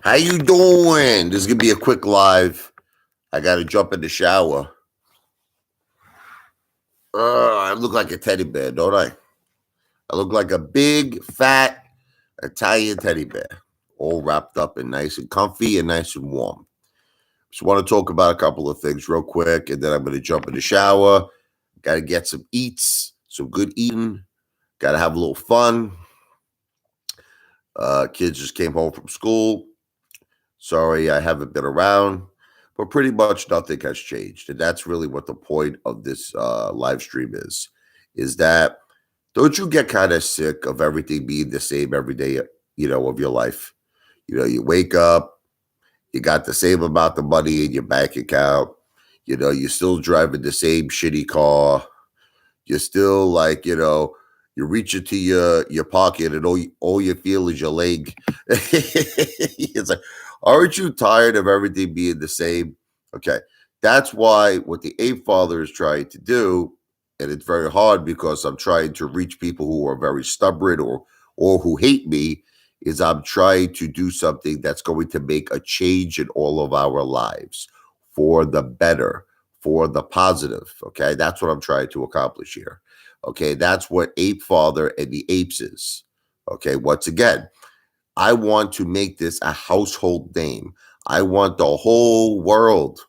How you doing? This is gonna be a quick live. I gotta jump in the shower. I look like a teddy bear, don't I? I look like a big, fat Italian teddy bear, all wrapped up and nice and comfy and nice and warm. Just want to talk about a couple of things real quick, and then I'm gonna jump in the shower. Gotta get some eats, some good eating. Gotta have a little fun. Kids just came home from school. Sorry, I haven't been around, but pretty much nothing has changed, and that's really what the point of this live stream is. Is that don't you get kind of sick of everything being the same every day? Of your life. You wake up, you got the same amount of money in your bank account. You're still driving the same shitty car. You're still like, you reach into your pocket and all you feel is your leg. It's like, aren't you tired of everything being the same? Okay. That's why what the Ape Father is trying to do, and it's very hard because I'm trying to reach people who are very stubborn or who hate me, is I'm trying to do something that's going to make a change in all of our lives for the better, for the positive. Okay. That's what I'm trying to accomplish here. Okay. That's what Apefather and the Apes is. Okay. Once again, I want to make this a household name. I want the whole world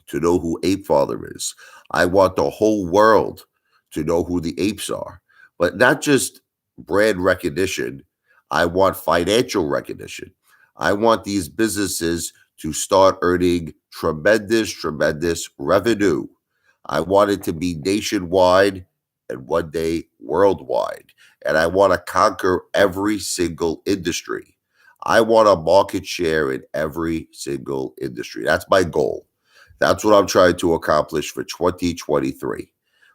to know who Apefather is. I want the whole world to know who the apes are, but not just brand recognition. I want financial recognition. I want these businesses to start earning tremendous revenue. I want it to be nationwide and one day worldwide. And I want to conquer every single industry. I want a market share in every single industry. That's my goal. That's what I'm trying to accomplish for 2023.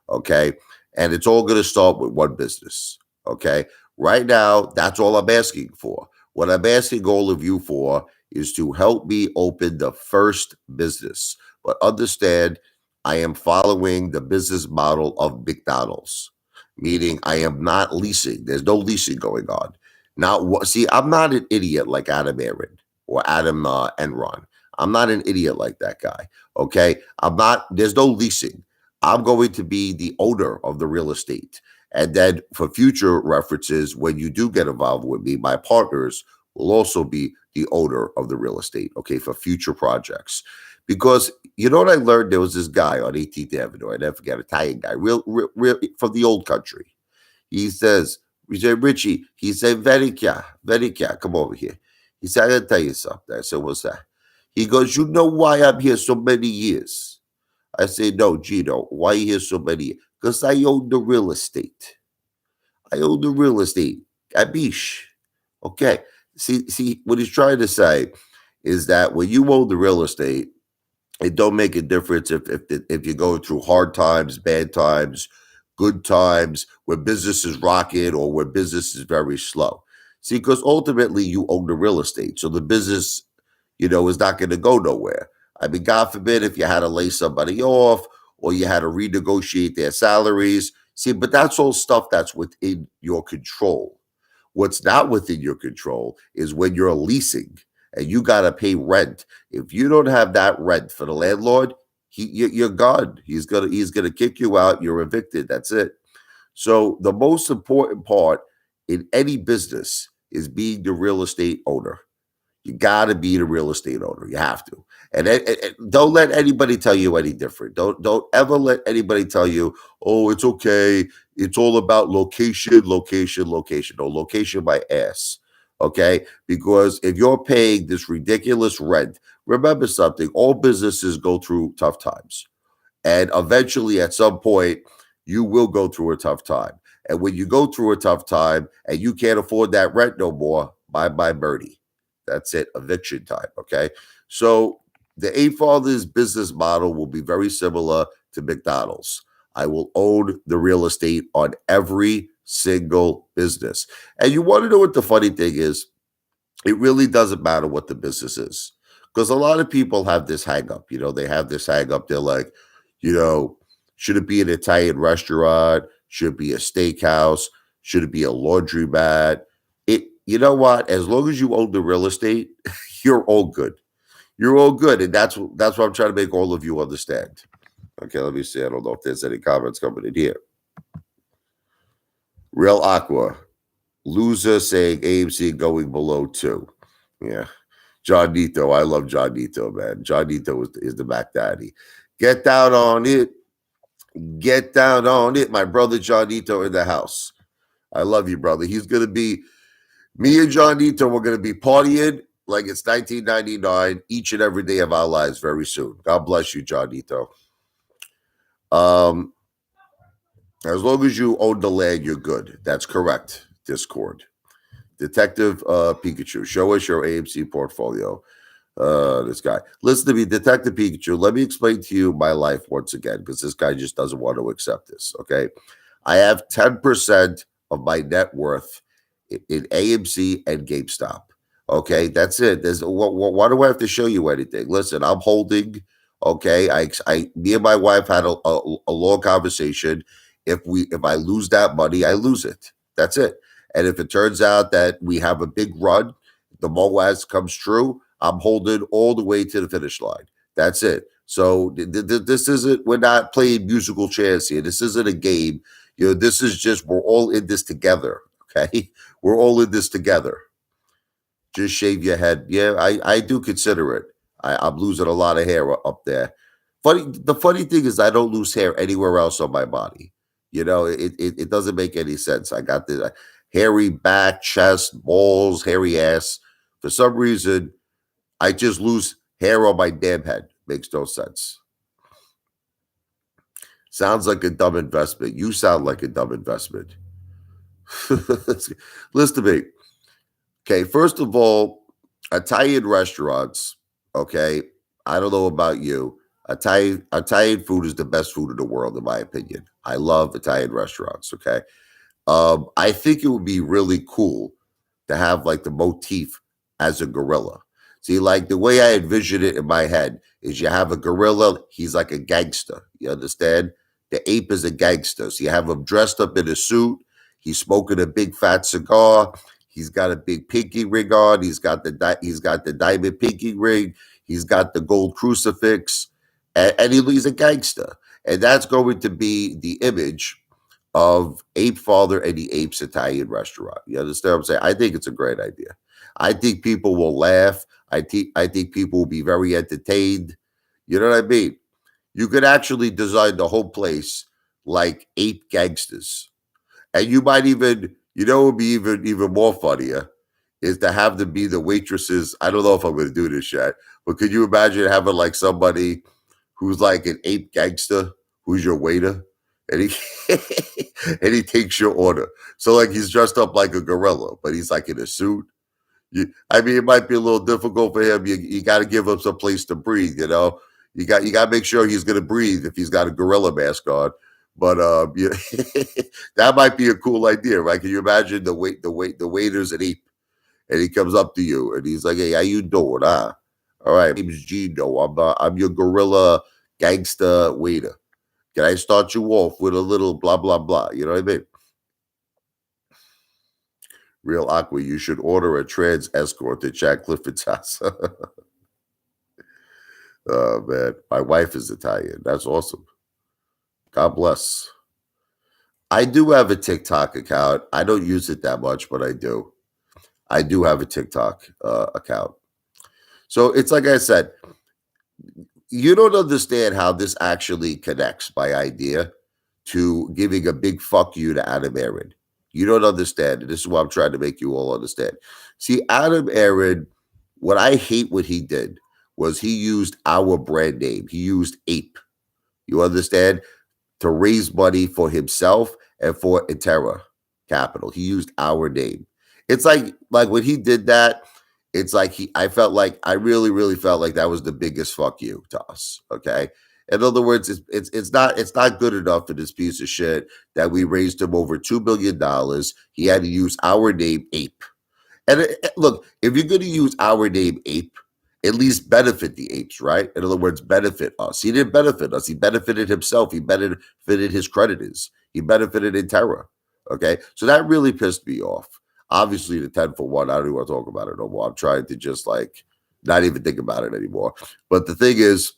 Okay. And it's all going to start with one business. Okay. Right now, that's all I'm asking for. What I'm asking all of you for is to help me open the first business. But understand, I am following the business model of McDonald's, meaning I am not leasing. There's no leasing going on. Now, see, I'm not an idiot like Adam Aaron or Adam Enron. I'm not an idiot like that guy. Okay. I'm not, there's no leasing. I'm going to be the owner of the real estate. And then for future references, when you do get involved with me, my partners will also be the owner of the real estate. Okay. For future projects. Because you know what I learned? There was this guy on 18th Avenue. I never forget, Italian guy, real from the old country. He said, Richie, he said, Vericchia, come over here. He said, I gotta tell you something. I said, what's that? He goes, you know why I'm here so many years? I said, no, Gino, why you here so many? Because I own the real estate. I own the real estate. Abish. Okay. See, what he's trying to say is that when you own the real estate, it don't make a difference if you're going through hard times, bad times, good times, where business is rocking or where business is very slow. See, because ultimately you own the real estate. So the business, is not going to go nowhere. I mean, God forbid if you had to lay somebody off or you had to renegotiate their salaries. See, but that's all stuff that's within your control. What's not within your control is when you're leasing and you got to pay rent. If you don't have that rent for the landlord, you're gone. He's gonna kick you out. You're evicted. That's it. So the most important part in any business is being the real estate owner. You got to be the real estate owner. You have to, and don't let anybody tell you any different. Don't ever let anybody tell you, oh, it's okay. It's all about location. No, location my ass. Okay, because if you're paying this ridiculous rent, remember something. All businesses go through tough times, and eventually, at some point, you will go through a tough time. And when you go through a tough time and you can't afford that rent no more, bye bye, birdie. That's it. Eviction time. Okay. So the A-Father's business model will be very similar to McDonald's. I will own the real estate on every single business. And you want to know what the funny thing is? It really doesn't matter what the business is. Because a lot of people have this hang up. They have this hang up. They're like, you know, should it be an Italian restaurant? Should it be a steakhouse? Should it be a laundromat? you know what? As long as you own the real estate, you're all good. You're all good, and that's what I'm trying to make all of you understand. Okay, let me see. I don't know if there's any comments coming in here. Real Aqua. Loser saying AMC going below 2. Yeah. John Nito. I love John Nito, man. John Nito is the Mac Daddy. Get down on it. Get down on it. My brother John Nito in the house. I love you, brother. He's going to be, me and John Nito, we're going to be partying like it's 1999 each and every day of our lives very soon. God bless you, John Nito. As long as you own the land, you're good. That's correct, Discord. Detective Pikachu, show us your AMC portfolio. This guy. Listen to me, Detective Pikachu. Let me explain to you my life once again, because this guy just doesn't want to accept this. Okay. I have 10% of my net worth in AMC and GameStop. Okay, that's it. Why do I have to show you anything? Listen, I'm holding. Okay, me and my wife had a long conversation. If I lose that money, I lose it. That's it. And if it turns out that we have a big run, the MOAS comes true, I'm holding all the way to the finish line. That's it. So this isn't. We're not playing musical chairs here. This isn't a game. This is just, we're all in this together. Okay, we're all in this together. Just shave your head. Yeah, I do consider it. I'm losing a lot of hair up there. The funny thing is I don't lose hair anywhere else on my body. It doesn't make any sense. I got this hairy back, chest, balls, hairy ass. For some reason, I just lose hair on my damn head. Makes no sense. Sounds like a dumb investment. You sound like a dumb investment. Listen to me. Okay, first of all, Italian restaurants, okay, I don't know about you. Italian food is the best food in the world, in my opinion. I love Italian restaurants, okay? I think it would be really cool to have like the motif as a gorilla. See, like the way I envision it in my head is you have a gorilla, he's like a gangster. You understand? The ape is a gangster. So you have him dressed up in a suit, he's smoking a big fat cigar, he's got a big pinky ring on, he's got the diamond pinky ring, he's got the gold crucifix, and he's a gangster. And that's going to be the image of Apefather and the Apes Italian restaurant. You understand what I'm saying? I think it's a great idea. I think people will laugh. I think people will be very entertained. You know what I mean? You could actually design the whole place like ape gangsters. And you might even, what would be even more funnier is to have them be the waitresses. I don't know if I'm going to do this yet, but could you imagine having like somebody who's like an ape gangster, who's your waiter? And he and he takes your order. So like he's dressed up like a gorilla, but he's like in a suit. It might be a little difficult for him. You got to give him some place to breathe. You got to make sure he's going to breathe if he's got a gorilla mask on. But that might be a cool idea, right? Can you imagine the waiter's an ape, and he comes up to you and he's like, "Hey, how you doing? All right, my name's Gino. I'm your gorilla gangster waiter. Can I start you off with a little blah, blah, blah?" You know what I mean? Real Aqua, you should order a trans escort to Jack Clifford's house. Oh, man. My wife is Italian. That's awesome. God bless. I do have a TikTok account. I don't use it that much, but I do. I do have a TikTok account. So it's like I said, you don't understand how this actually connects my idea to giving a big fuck you to Adam Aaron. You don't understand. And this is what I'm trying to make you all understand. See, Adam Aaron, what I hate what he did was he used our brand name. He used Ape. You understand? To raise money for himself and for Etera Capital. He used our name. It's like when he did that, it's like I really, really felt like that was the biggest fuck you to us. Okay. In other words, it's not good enough for this piece of shit that we raised him over $2 billion. He had to use our name, Ape. And look, if you're going to use our name, Ape, at least benefit the apes, right? In other words, benefit us. He didn't benefit us. He benefited himself. He benefited his creditors. He benefited Intera. Okay, so that really pissed me off. Obviously, the 10 for 1, I don't even want to talk about it no more. I'm trying to just like not even think about it anymore. But the thing is,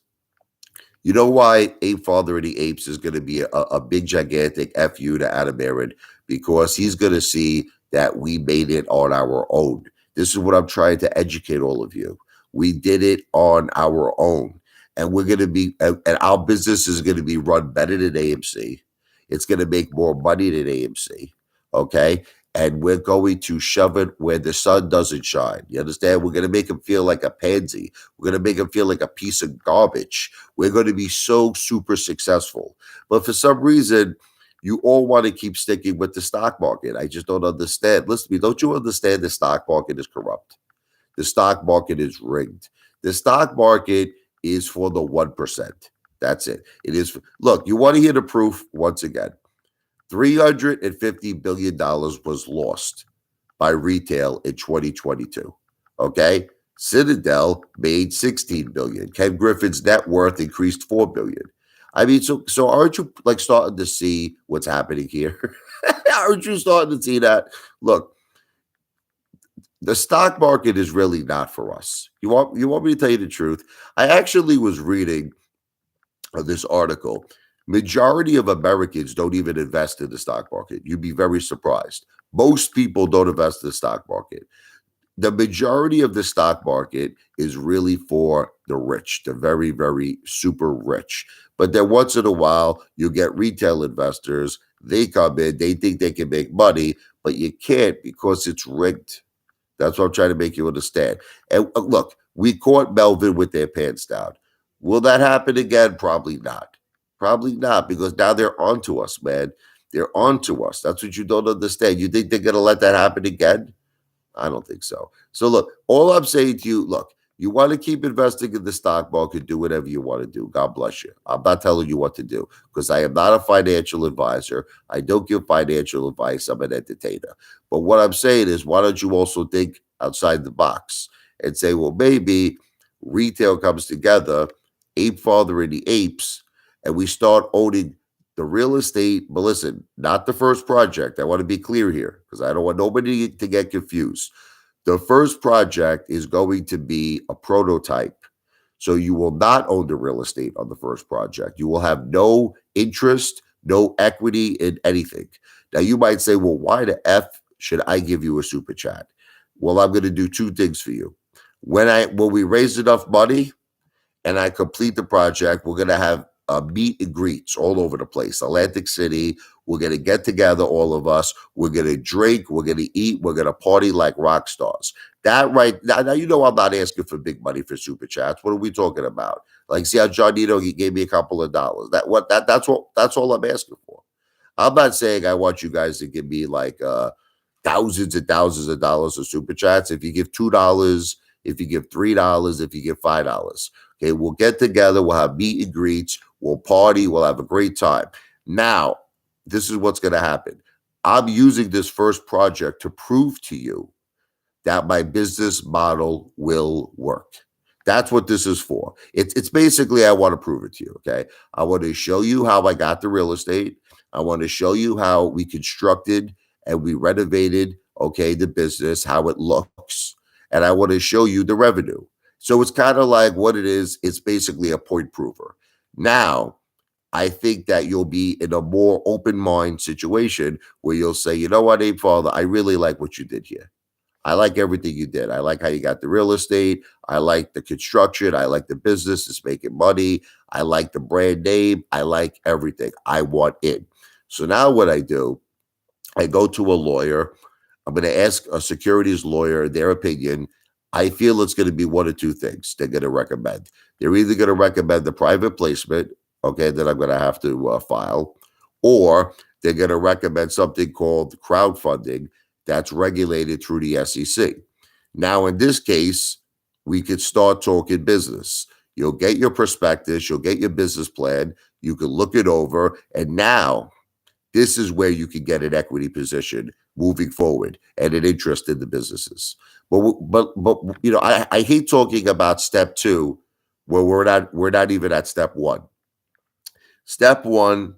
you know why Apefather of the Apes is going to be a big, gigantic FU to Adam Aaron? Because he's going to see that we made it on our own. This is what I'm trying to educate all of you. We did it on our own. And we're going to be, and our business is going to be run better than AMC. It's going to make more money than AMC. Okay. And we're going to shove it where the sun doesn't shine. You understand? We're going to make him feel like a pansy. We're going to make him feel like a piece of garbage. We're going to be so super successful. But for some reason, you all want to keep sticking with the stock market. I just don't understand. Listen to me. Don't you understand the stock market is corrupt? The stock market is rigged. The stock market is for the 1%. That's it. It is. Look, you want to hear the proof once again. $350 billion was lost by retail in 2022. Okay. Citadel made 16 billion. Ken Griffin's net worth increased 4 billion. I mean, so aren't you like starting to see what's happening here? Aren't you starting to see that? Look, the stock market is really not for us. You want me to tell you the truth? I actually was reading this article. Majority of Americans don't even invest in the stock market. You'd be very surprised. Most people don't invest in the stock market. The majority of the stock market is really for the rich, the very, very super rich. But then once in a while, you get retail investors. They come in, they think they can make money, but you can't because it's rigged. That's what I'm trying to make you understand. And look, we caught Melvin with their pants down. Will that happen again? Probably not. Probably not, because now they're onto us, man. They're onto us. That's what you don't understand. You think they're going to let that happen again? I don't think so. So look, all I'm saying to you, look, you want to keep investing in the stock market, do whatever you want to do. God bless you. I'm not telling you what to do because I am not a financial advisor. I don't give financial advice. I'm an entertainer. But what I'm saying is, why don't you also think outside the box and say, well, maybe retail comes together, Apefather and the Apes, and we start owning the real estate. But listen, not the first project. I want to be clear here because I don't want nobody to get confused. The first project is going to be a prototype. So you will not own the real estate on the first project. You will have no interest, no equity in anything. Now you might say, well, why the F should I give you a super chat? Well, I'm going to do two things for you. When we raise enough money, and I complete the project, we're going to have meet and greets all over the place. Atlantic City, we're going to get together, all of us. We're going to drink, we're going to eat, we're going to party like rock stars. That right now, you know I'm not asking for big money for super chats. What are we talking about? Like, see how John Nito, he gave me a couple of dollars. That's all I'm asking for. I'm not saying I want you guys to give me like thousands and thousands of dollars of super chats. If you give $2, if you give $3, if you give $5. Okay, we'll get together, we'll have meet and greets, we'll party, we'll have a great time. Now, this is what's going to happen. I'm using this first project to prove to you that my business model will work. That's what this is for. It's basically, I want to prove it to you. Okay. I want to show you how I got the real estate. I want to show you how we constructed and we renovated, okay, the business, how it looks. And I want to show you the revenue. So it's kind of like what it is. It's basically a point prover. Now, I think that you'll be in a more open mind situation where you'll say, you know what, Apefather, I really like what you did here. I like everything you did. I like how you got the real estate. I like the construction. I like the business. It's making money. I like the brand name. I like everything. I want in. So now what I do, I go to a lawyer. I'm going to ask a securities lawyer their opinion. I feel it's going to be one of two things they're going to recommend. They're either going to recommend the private placement, okay, that I'm going to have to file, or they're going to recommend something called crowdfunding that's regulated through the SEC. Now, in this case, we could start talking business. You'll get your prospectus, you'll get your business plan, you can look it over, and now this is where you can get an equity position moving forward and an interest in the businesses. But you know, I hate talking about step two where we're not even at step one. Step one,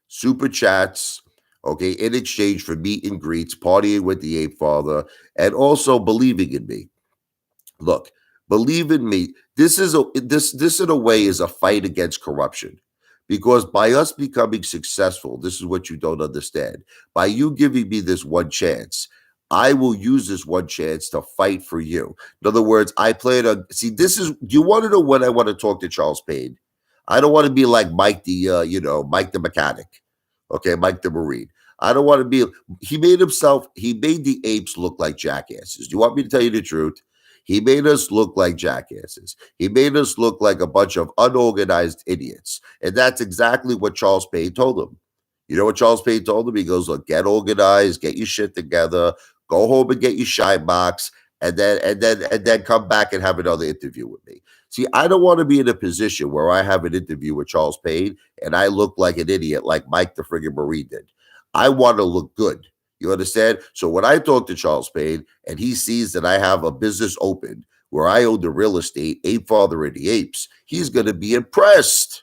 super chats. okay, in exchange for meet and greets, partying with the ape father, and also believing in me. Look, believe in me. This in a way is a fight against corruption. Because by us becoming successful, this is what you don't understand. By you giving me this one chance, I will use this one chance to fight for you. In other words, I plan on see. This is. Do you want to know when I want to talk to Charles Payne? I don't want to be like Mike the, Mike the mechanic. Okay, Mike the Marine. I don't want to be. He made himself. He made the apes look like jackasses. Do you want me to tell you the truth? He made us look like jackasses. He made us look like a bunch of unorganized idiots. And that's exactly what Charles Payne told him. You know what Charles Payne told him? He goes, look, get organized, get your shit together, go home and get your shine box, and then come back and have another interview with me. See, I don't want to be in a position where I have an interview with Charles Payne and I look like an idiot like Mike the friggin' Marine did. I want to look good. You understand? So when I talk to Charles Payne and he sees that I have a business open where I own the real estate, Apefather and the Apes, he's going to be impressed.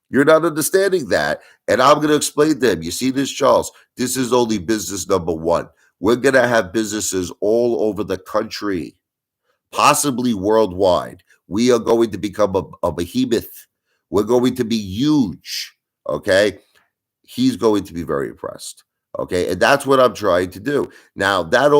You're not understanding that. And I'm going to explain to him, you see this, Charles? This is only business number one. We're going to have businesses all over the country, possibly worldwide. We are going to become a behemoth. We're going to be huge. Okay. He's going to be very impressed. Okay, and that's what I'm trying to do. Now that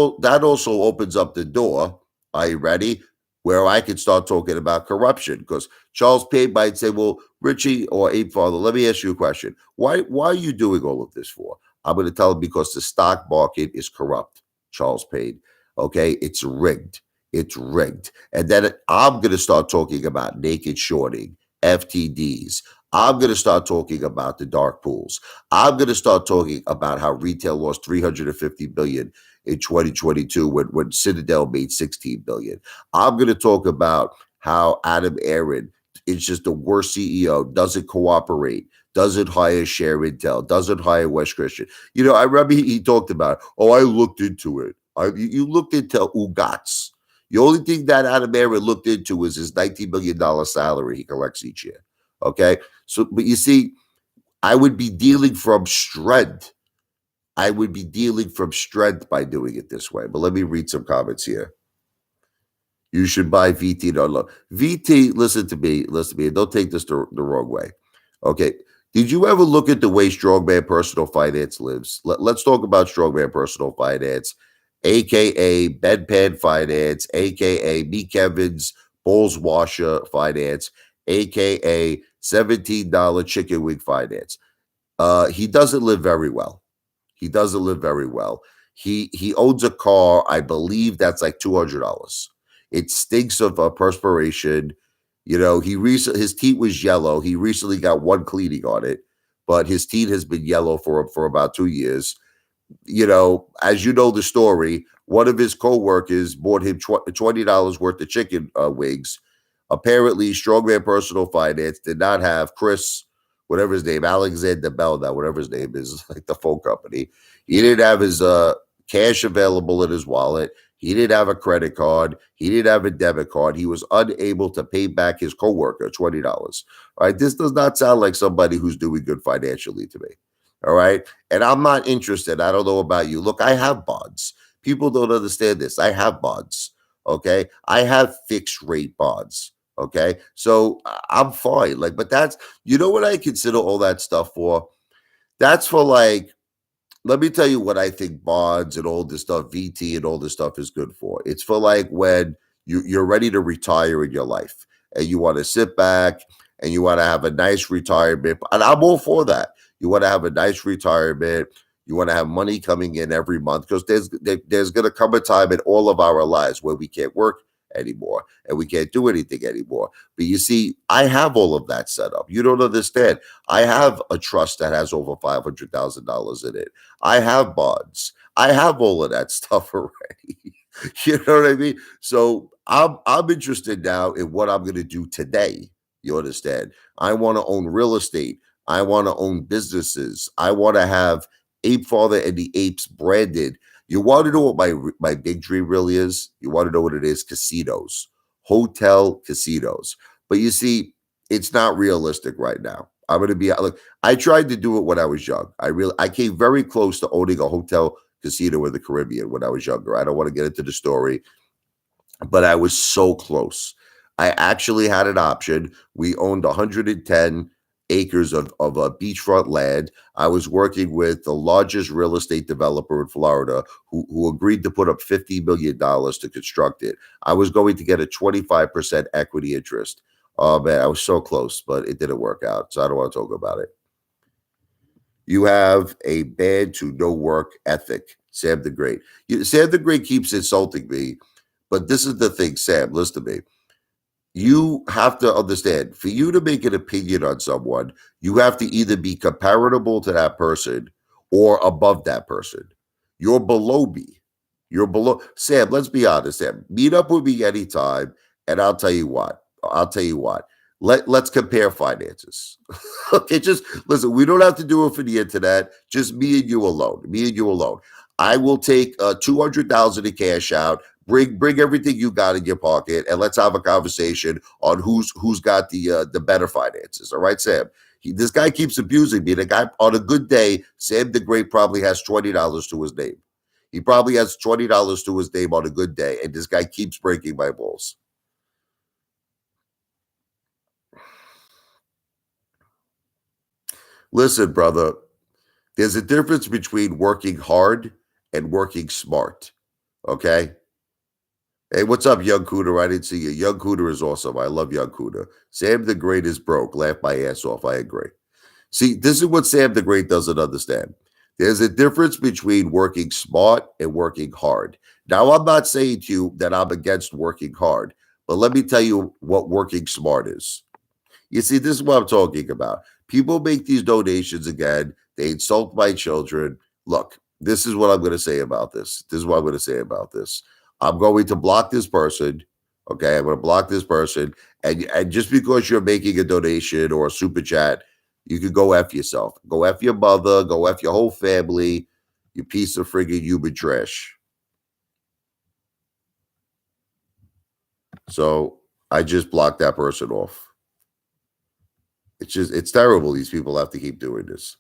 also opens up the door. Are you ready? Where I can start talking about corruption because Charles Payne might say, "Well, Richie or Ape Father, let me ask you a question. Why are you doing all of this for?" I'm going to tell him because the stock market is corrupt. Charles Payne. Okay, it's rigged. It's rigged. And then I'm going to start talking about naked shorting, FTDs. I'm going to start talking about the dark pools. I'm going to start talking about how retail lost 350 billion in 2022 when Citadel made 16 billion. I'm going to talk about how Adam Aaron is just the worst CEO, doesn't cooperate, doesn't hire Share Intel, doesn't hire West Christian. I remember he talked about, oh, I looked into it. You looked into UGATS. The only thing that Adam Aaron looked into was his $19 million salary he collects each year. Okay. So, but you see, I would be dealing from strength. I would be dealing from strength by doing it this way. But let me read some comments here. You should buy VT on low. VT, listen to me, and don't take this the wrong way. Okay. Did you ever look at the way Strongman Personal Finance lives? Let's talk about Strongman Personal Finance, aka Bedpan Finance, aka Meek Evans Bulls Washer Finance, aka $17 chicken wing finance. He doesn't live very well. He doesn't live very well. He owns a car, I believe that's like $200. It stinks of perspiration. His teeth was yellow. He recently got one cleaning on it, but his teeth has been yellow for about 2 years. As you know the story, one of his co-workers bought him $20 worth of chicken wings. Apparently, Strongman Personal Finance did not have Chris, whatever his name, Alexander Bell, now whatever his name is, like the phone company. He didn't have his cash available in his wallet. He didn't have a credit card. He didn't have a debit card. He was unable to pay back his coworker $20. All right, this does not sound like somebody who's doing good financially to me. All right, and I'm not interested. I don't know about you. Look, I have bonds. People don't understand this. I have bonds. Okay, I have fixed rate bonds. Okay, so I'm fine. But that's what I consider all that stuff for. That's for let me tell you what I think bonds and all this stuff, VT and all this stuff is good for. It's for when you're ready to retire in your life and you want to sit back and you want to have a nice retirement. And I'm all for that. You want to have a nice retirement. You want to have money coming in every month because there's going to come a time in all of our lives where we can't work anymore and we can't do anything anymore. But you see, I have all of that set up. You don't understand. I have a trust that has over $500,000 in it. I have bonds. I have all of that stuff already. You know what I mean? So I'm interested now in what I'm going to do today. You understand? I want to own real estate. I want to own businesses. I want to have Apefather and the Apes branded. You want to know what my big dream really is? You want to know what it is? Casinos, hotel casinos. But you see, it's not realistic right now. I'm gonna be look. I tried to do it when I was young. I came very close to owning a hotel casino in the Caribbean when I was younger. I don't want to get into the story, but I was so close. I actually had an option. We owned 110 acres of beachfront land. I was working with the largest real estate developer in Florida who agreed to put up $50 million to construct it. I was going to get a 25% equity interest. Oh man, I was so close, but it didn't work out. So I don't want to talk about it. You have a bad to no work ethic, Sam the Great. Sam the Great keeps insulting me, but this is the thing, Sam, listen to me. You have to understand, for you to make an opinion on someone, you have to either be comparable to that person or above that person. You're below me. You're below Sam. Let's be honest, Sam. Meet up with me anytime, and I'll tell you what. I'll tell you what. Let's compare finances. Okay, just listen. We don't have to do it for the internet. Just me and you alone. Me and you alone. I will take 200,000 in cash out. Bring everything you got in your pocket, and let's have a conversation on who's got the better finances. All right, Sam. This guy keeps abusing me. The guy on a good day, Sam the Great probably has $20 to his name. He probably has $20 to his name on a good day, and this guy keeps breaking my balls. Listen, brother, there's a difference between working hard and working smart. Okay. Hey, what's up, Young Cooter? I didn't see you. Young Cooter is awesome. I love Young Cooter. Sam the Great is broke. Laugh my ass off. I agree. See, this is what Sam the Great doesn't understand. There's a difference between working smart and working hard. Now, I'm not saying to you that I'm against working hard, but let me tell you what working smart is. You see, this is what I'm talking about. People make these donations again. They insult my children. Look, this is what I'm going to say about this. This is what I'm going to say about this. I'm going to block this person. Okay, I'm going to block this person. And just because you're making a donation or a super chat, you can go F yourself. Go F your mother. Go F your whole family. You piece of friggin' human trash. So I just blocked that person off. It's terrible. These people have to keep doing this.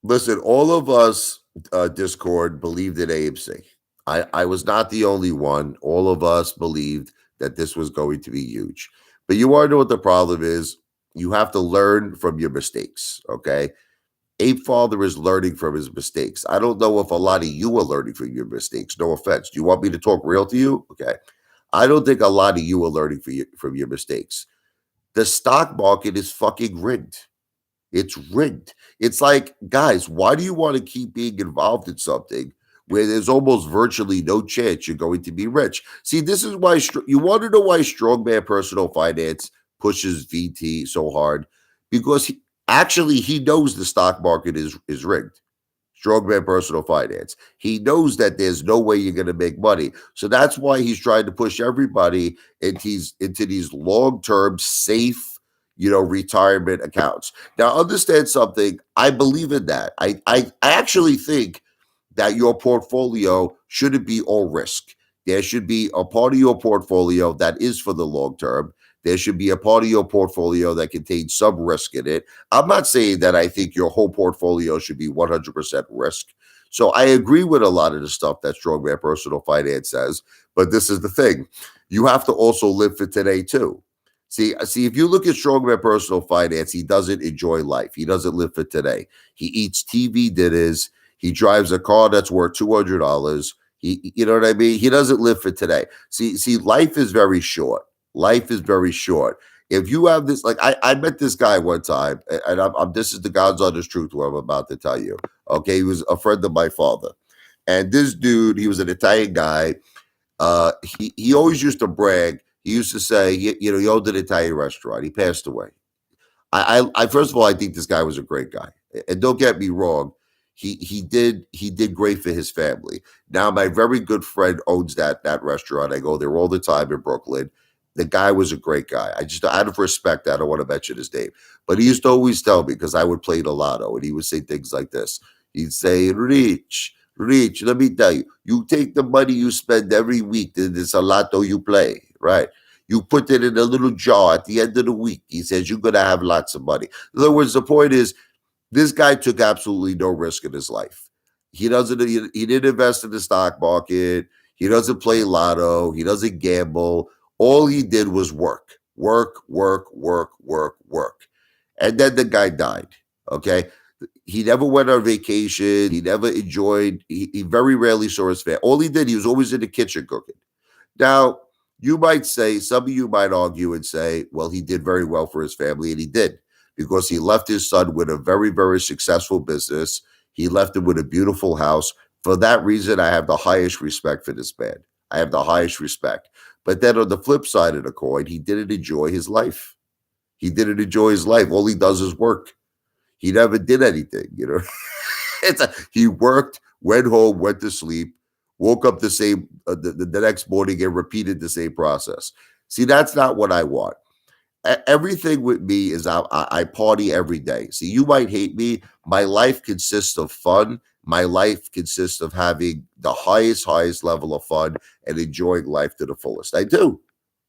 Listen, all of us, Discord, believed in AMC. I was not the only one. All of us believed that this was going to be huge. But you want to know what the problem is? You have to learn from your mistakes, okay? Apefather is learning from his mistakes. I don't know if a lot of you are learning from your mistakes. No offense. Do you want me to talk real to you? Okay. I don't think a lot of you are learning from your mistakes. The stock market is fucking rigged. It's rigged. It's like, guys, why do you want to keep being involved in something where there's almost virtually no chance you're going to be rich? See, this is why you want to know why Strongman Personal Finance pushes VT so hard, because he knows the stock market is rigged. Strongman Personal Finance. He knows that there's no way you're going to make money. So that's why he's trying to push everybody into these long-term, safe, retirement accounts. Now, understand something. I believe in that. I actually think that your portfolio shouldn't be all risk. There should be a part of your portfolio that is for the long term. There should be a part of your portfolio that contains some risk in it. I'm not saying that I think your whole portfolio should be 100% risk. So I agree with a lot of the stuff that Strongman Personal Finance says, but this is the thing. You have to also live for today too. See, if you look at Strongman Personal Finance, he doesn't enjoy life. He doesn't live for today. He eats TV dinners. He drives a car that's worth $200. You know what I mean? He doesn't live for today. See, life is very short. Life is very short. If you have this, like I met this guy one time, and this is the God's honest truth what I'm about to tell you. Okay, he was a friend of my father, and this dude, he was an Italian guy. He always used to brag. He used to say, he owned an Italian restaurant. He passed away. I first of all, I think this guy was a great guy, and don't get me wrong, he did great for his family. Now, my very good friend owns that restaurant. I go there all the time in Brooklyn. The guy was a great guy. Out of respect, I don't want to mention his name, but he used to always tell me, because I would play the lotto, and he would say things like this. He'd say, Rich, let me tell you, you take the money you spend every week, then it's a lotto you play. right? You put it in a little jar at the end of the week. He says you're going to have lots of money. In other words, the point is this guy took absolutely no risk in his life. He didn't invest in the stock market. He doesn't play lotto. He doesn't gamble. All he did was work, work, work, work, work, work. And then the guy died. Okay. He never went on vacation. He never enjoyed, he very rarely saw his family. All he did, he was always in the kitchen cooking. Now, you might say, some of you might argue and say, well, he did very well for his family, and he did because he left his son with a very, very successful business. He left him with a beautiful house. For that reason, I have the highest respect for this man. I have the highest respect. But then on the flip side of the coin, he didn't enjoy his life. He didn't enjoy his life. All he does is work. He never did anything, you know. He worked, went home, went to sleep, woke up the next morning and repeated the same process. See, that's not what I want. Everything with me is I party every day. See, you might hate me. My life consists of fun. My life consists of having the highest level of fun and enjoying life to the fullest. I do.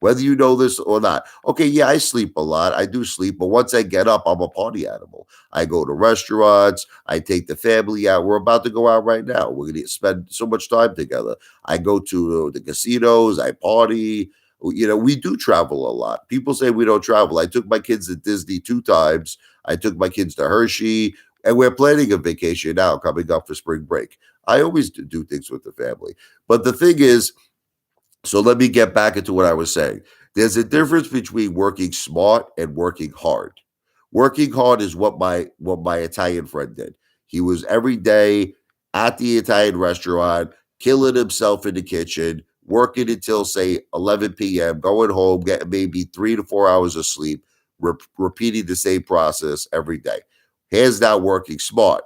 Whether you know this or not. Okay, yeah, I sleep a lot. I do sleep, but once I get up, I'm a party animal. I go to restaurants. I take the family out. We're about to go out right now. We're going to spend so much time together. I go to the casinos. I party. You know, we do travel a lot. People say we don't travel. I took my kids to Disney 2 times. I took my kids to Hershey, and we're planning a vacation now coming up for spring break. I always do things with the family. But the thing is, so let me get back into what I was saying. There's a difference between working smart and working hard. Working hard is what my Italian friend did. He was every day at the Italian restaurant, killing himself in the kitchen, working until say 11 p.m., going home, getting maybe 3 to 4 hours of sleep, repeating the same process every day. Hands down, working smart.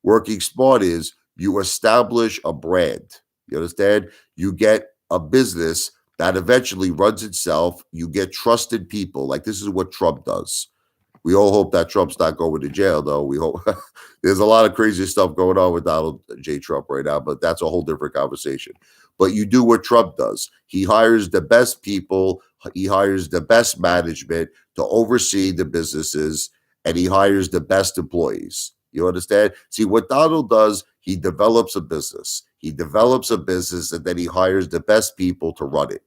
Working smart is you establish a brand. You understand? You get a business that eventually runs itself. You get trusted people. Like this is what Trump does. We all hope that Trump's not going to jail, though. We hope there's a lot of crazy stuff going on with Donald J. Trump right now, but that's a whole different conversation. But you do what Trump does. He hires the best people, he hires the best management to oversee the businesses, and he hires the best employees. You understand? See, what Donald does, he develops a business. He develops a business and then he hires the best people to run it.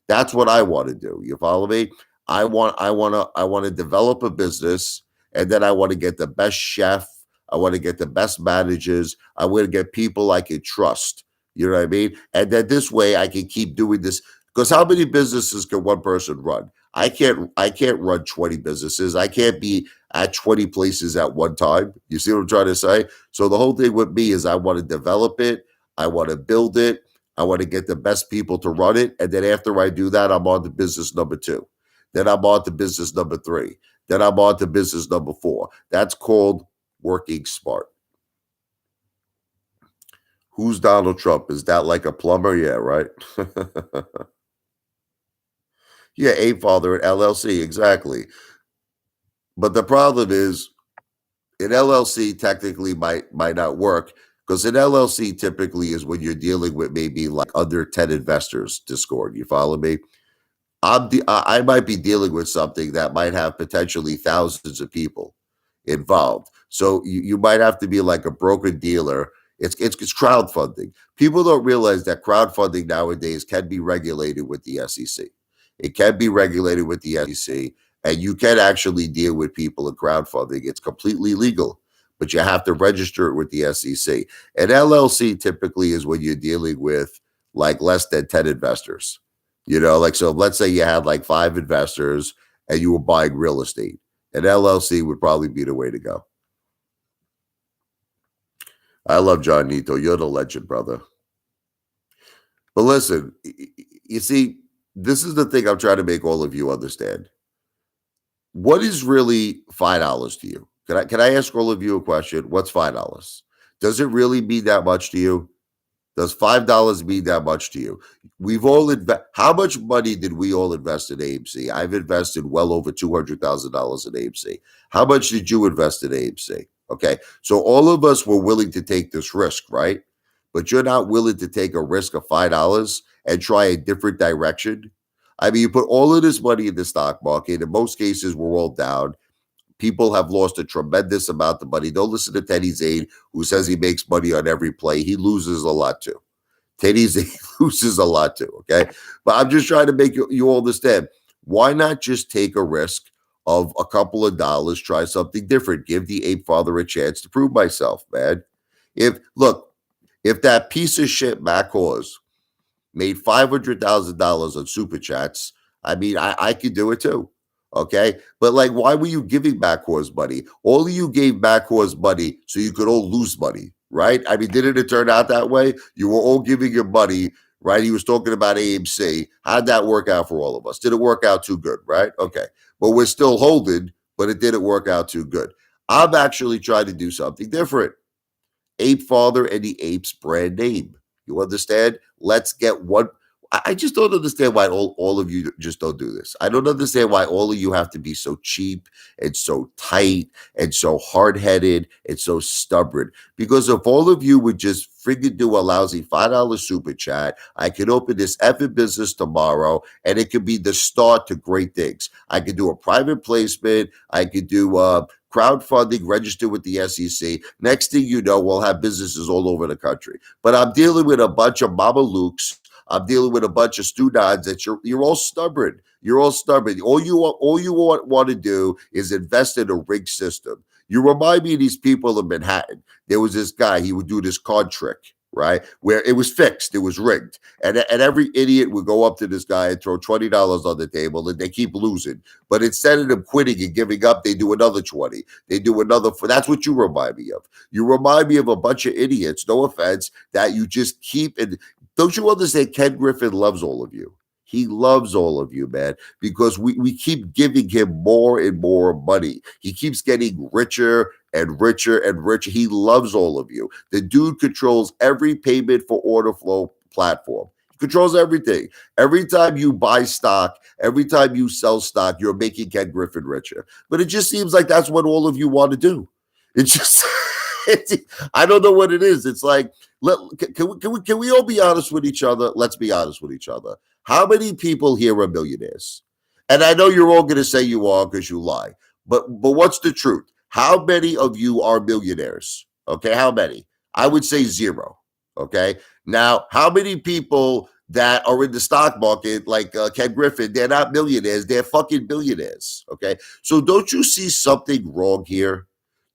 That's what I want to do. You follow me? I want to develop a business, and then I want to get the best chef. I want to get the best managers. I want to get people I can trust. You know what I mean? And then this way I can keep doing this. Because how many businesses can one person run? I can't run 20 businesses. I can't be at 20 places at one time. You see what I'm trying to say? So the whole thing with me is I want to develop it. I want to build it. I want to get the best people to run it. And then after I do that, I'm on to business number 2. Then I'm on to business number 3. Then I'm on to business number 4. That's called working smart. Who's Donald Trump? Is that like a plumber? Yeah, right. Yeah, Apefather at LLC, exactly. But the problem is, an LLC technically might not work because an LLC typically is when you're dealing with maybe like under 10 investors, Discord. You follow me? I might be dealing with something that might have potentially thousands of people involved. So you might have to be like a broker dealer. It's crowdfunding. People don't realize that crowdfunding nowadays can be regulated with the SEC. It can be regulated with the SEC, and you can actually deal with people in crowdfunding. It's completely legal, but you have to register it with the SEC. An LLC typically is when you're dealing with like less than 10 investors. You know, like, so let's say you had like 5 investors and you were buying real estate. An LLC would probably be the way to go. I love John Nito. You're the legend, brother. But listen, you see, this is the thing I'm trying to make all of you understand. What is really $5 to you? Can I ask all of you a question? What's $5? Does it really mean that much to you? Does $5 mean that much to you? We've all how much money did we all invest in AMC? I've invested well over $200,000 in AMC. How much did you invest in AMC? Okay, so all of us were willing to take this risk, right? But you're not willing to take a risk of $5 and try a different direction. I mean, you put all of this money in the stock market. In most cases, we're all down. People have lost a tremendous amount of money. Don't listen to Teddy Zane, who says he makes money on every play. He loses a lot too. Teddy Zane loses a lot too. Okay. But I'm just trying to make you all understand. Why not just take a risk of a couple of dollars, try something different, give the ape father a chance to prove myself, man? If that piece of shit Matt Hawes made $500,000 on super chats, I mean, I could do it too. Okay. But like, why were you giving Backhorse money? All of you gave Backhorse money so you could all lose money, right? I mean, didn't it turn out that way? You were all giving your money, right? He was talking about AMC. How'd that work out for all of us? Did it work out too good, right? Okay. But we're still holding, but it didn't work out too good. I'm actually trying to do something different. Apefather and the Apes brand name. You understand? Let's get one. I just don't understand why all of you just don't do this. I don't understand why all of you have to be so cheap and so tight and so hard-headed and so stubborn. Because if all of you would just friggin' do a lousy $5 super chat, I could open this effing business tomorrow and it could be the start to great things. I could do a private placement. I could do crowdfunding, register with the SEC. Next thing you know, we'll have businesses all over the country. But I'm dealing with a bunch of Mama Lukes. I'm dealing with a bunch of students that you're all stubborn. You're all stubborn. All you want to do is invest in a rigged system. You remind me of these people in Manhattan. There was this guy, he would do this card trick, right? Where it was fixed, it was rigged. And every idiot would go up to this guy and throw $20 on the table and they keep losing. But instead of them quitting and giving up, they do another 20. They do another. That's what you remind me of. You remind me of a bunch of idiots, no offense, that you just keep. And don't you understand? Ken Griffin loves all of you. He loves all of you, man, because we keep giving him more and more money. He keeps getting richer and richer and richer. He loves all of you. The dude controls every payment for order flow platform. He controls everything. Every time you buy stock, every time you sell stock, you're making Ken Griffin richer. But it just seems like that's what all of you want to do. It's just, I don't know what it is. It's like, can we all be honest with each other? Let's be honest with each other. How many people here are millionaires? And I know you're all going to say you are because you lie. But what's the truth? How many of you are millionaires? Okay, how many? I would say zero. Okay. Now, how many people that are in the stock market, like Ken Griffin, they're not millionaires, they're fucking billionaires. Okay. So don't you see something wrong here?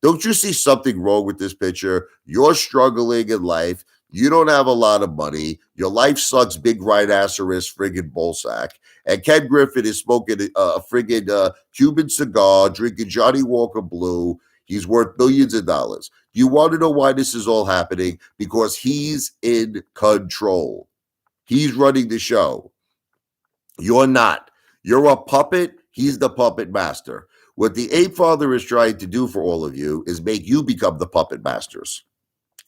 Don't you see something wrong with this picture? You're struggling in life. You don't have a lot of money. Your life sucks, big right asserist, friggin' bullsack. And Ken Griffin is smoking a friggin' Cuban cigar, drinking Johnny Walker Blue. He's worth billions of dollars. You want to know why this is all happening? Because he's in control. He's running the show. You're not. You're a puppet. He's the puppet master. What the Apefather is trying to do for all of you is make you become the puppet masters.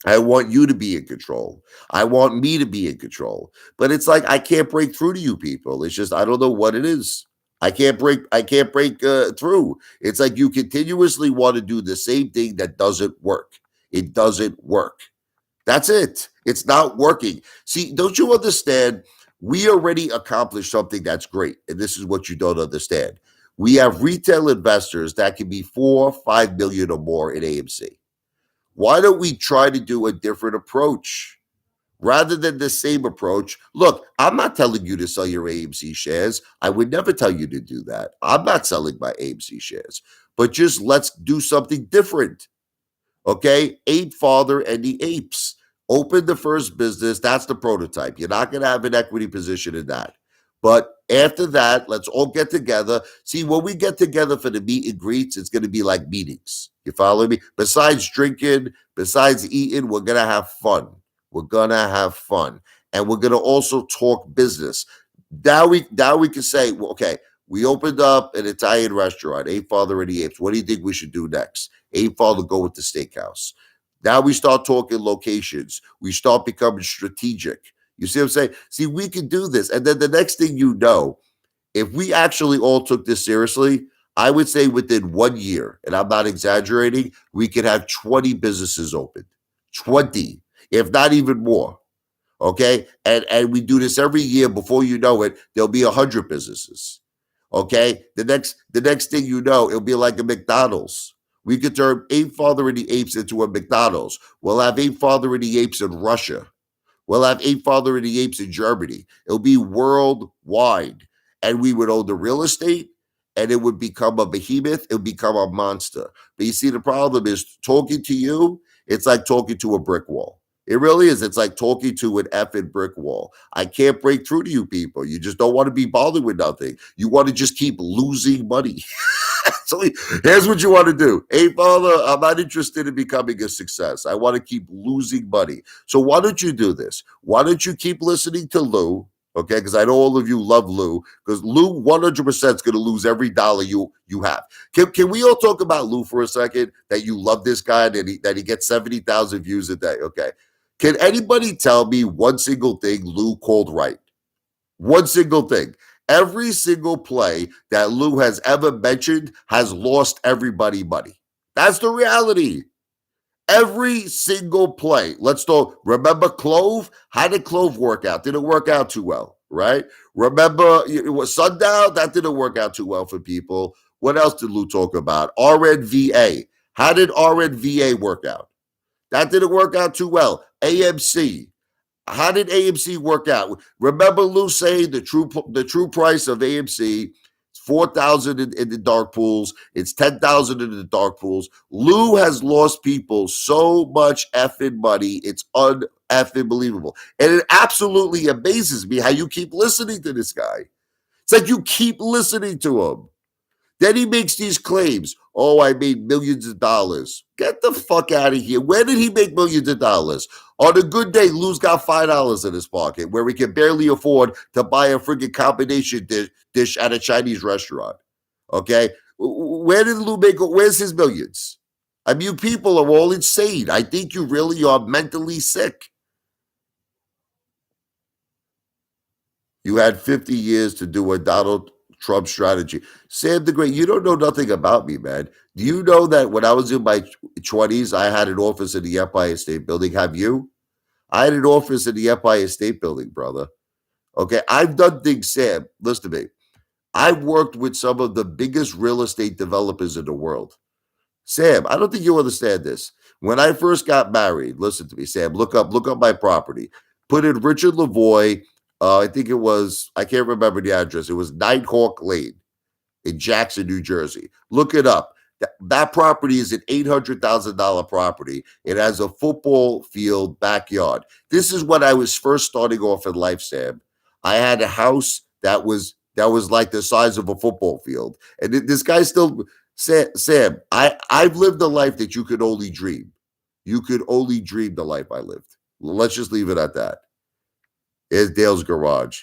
I want you to be in control. I want me to be in control. But it's like I can't break through to you people. It's just I don't know what it is. I can't break through. It's like you continuously want to do the same thing that doesn't work. It doesn't work. That's it. It's not working. See, don't you understand? We already accomplished something that's great. And this is what you don't understand. We have retail investors that can be 4, 5 million or more in AMC. Why don't we try to do a different approach rather than the same approach? Look, I'm not telling you to sell your AMC shares. I would never tell you to do that. I'm not selling my AMC shares, but just let's do something different. Okay? Apefather and the Apes. Open the first business. That's the prototype. You're not going to have an equity position in that. But after that, let's all get together. See, when we get together for the meet and greets, it's going to be like meetings. You follow me? Besides drinking, besides eating, we're going to have fun. We're going to have fun. And we're going to also talk business. Now we can say, well, okay, we opened up an Italian restaurant, Apefather and the Apes. What do you think we should do next? Apefather go with the steakhouse. Now we start talking locations. We start becoming strategic. You see what I'm saying? See, we can do this. And then the next thing you know, if we actually all took this seriously, I would say within 1 year, and I'm not exaggerating, we could have 20 businesses open. 20, if not even more. Okay. And we do this every year. Before you know it, there'll be 100 businesses. Okay. The next thing you know, it'll be like a McDonald's. We could turn Apefather and the Apes into a McDonald's. We'll have Apefather and the Apes in Russia. We'll have Apefather and the Apes in Germany. It'll be worldwide. And we would own the real estate and it would become a behemoth. It would become a monster. But you see, the problem is talking to you, it's like talking to a brick wall. It really is. It's like talking to an effing brick wall. I can't break through to you people. You just don't want to be bothered with nothing. You want to just keep losing money. So here's what you want to do. Hey, Father, I'm not interested in becoming a success. I want to keep losing money. So why don't you do this? Why don't you keep listening to Lou? Okay, because I know all of you love Lou, because Lou 100% is going to lose every dollar you have. Can we all talk about Lou for a second? That you love this guy, that he gets 70,000 views a day. Okay. Can anybody tell me one single thing Lou called right? One single thing. Every single play that Lou has ever mentioned has lost everybody money. That's the reality. Every single play. Let's talk. Remember Clove? How did Clove work out? Didn't work out too well, right? Remember it was Sundown? That didn't work out too well for people. What else did Lou talk about? RNVA. How did RNVA work out? That didn't work out too well. AMC. How did AMC work out? Remember Lou saying the true price of AMC is 4,000 in the dark pools. It's 10,000 in the dark pools. Lou has lost people so much effing money. It's un-effing believable. And it absolutely amazes me how you keep listening to this guy. It's like you keep listening to him. Then he makes these claims. Oh, I made millions of dollars. Get the fuck out of here. Where did he make millions of dollars? On a good day, Lou's got $5 in his pocket where he can barely afford to buy a freaking combination dish at a Chinese restaurant. Okay? Where did Lou make? Where's his millions? I mean, you people are all insane. I think you really are mentally sick. You had 50 years to do a Donald Trump strategy. Sam the Great, you don't know nothing about me, man. Do you know that when I was in my 20s, I had an office in the Empire State Building? Have you? I had an office in the Empire State Building, brother. Okay, I've done things, Sam. Listen to me. I've worked with some of the biggest real estate developers in the world. Sam, I don't think you understand this. When I first got married, listen to me, Sam. Look up my property. Put in Richard Lavoie. I think it was. I can't remember the address. It was Nighthawk Lane in Jackson, New Jersey. Look it up. That property is an $800,000 property. It has a football field backyard. This is when I was first starting off in life, Sam. I had a house that was like the size of a football field, and this guy still. Sam, I've lived a life that you could only dream. You could only dream the life I lived. Let's just leave it at that. Here's Dale's garage.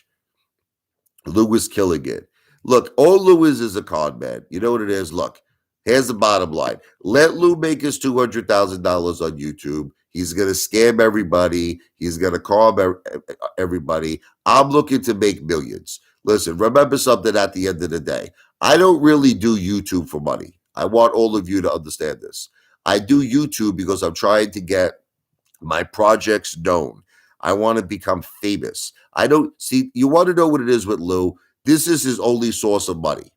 Lou is killing it. Look, all Lou is a con man. You know what it is? Look, here's the bottom line. Let Lou make his $200,000 on YouTube. He's going to scam everybody. He's going to calm everybody. I'm looking to make millions. Listen, remember something at the end of the day. I don't really do YouTube for money. I want all of you to understand this. I do YouTube because I'm trying to get my projects known. I want to become famous. I don't see. You want to know what it is with Lou? This is his only source of money.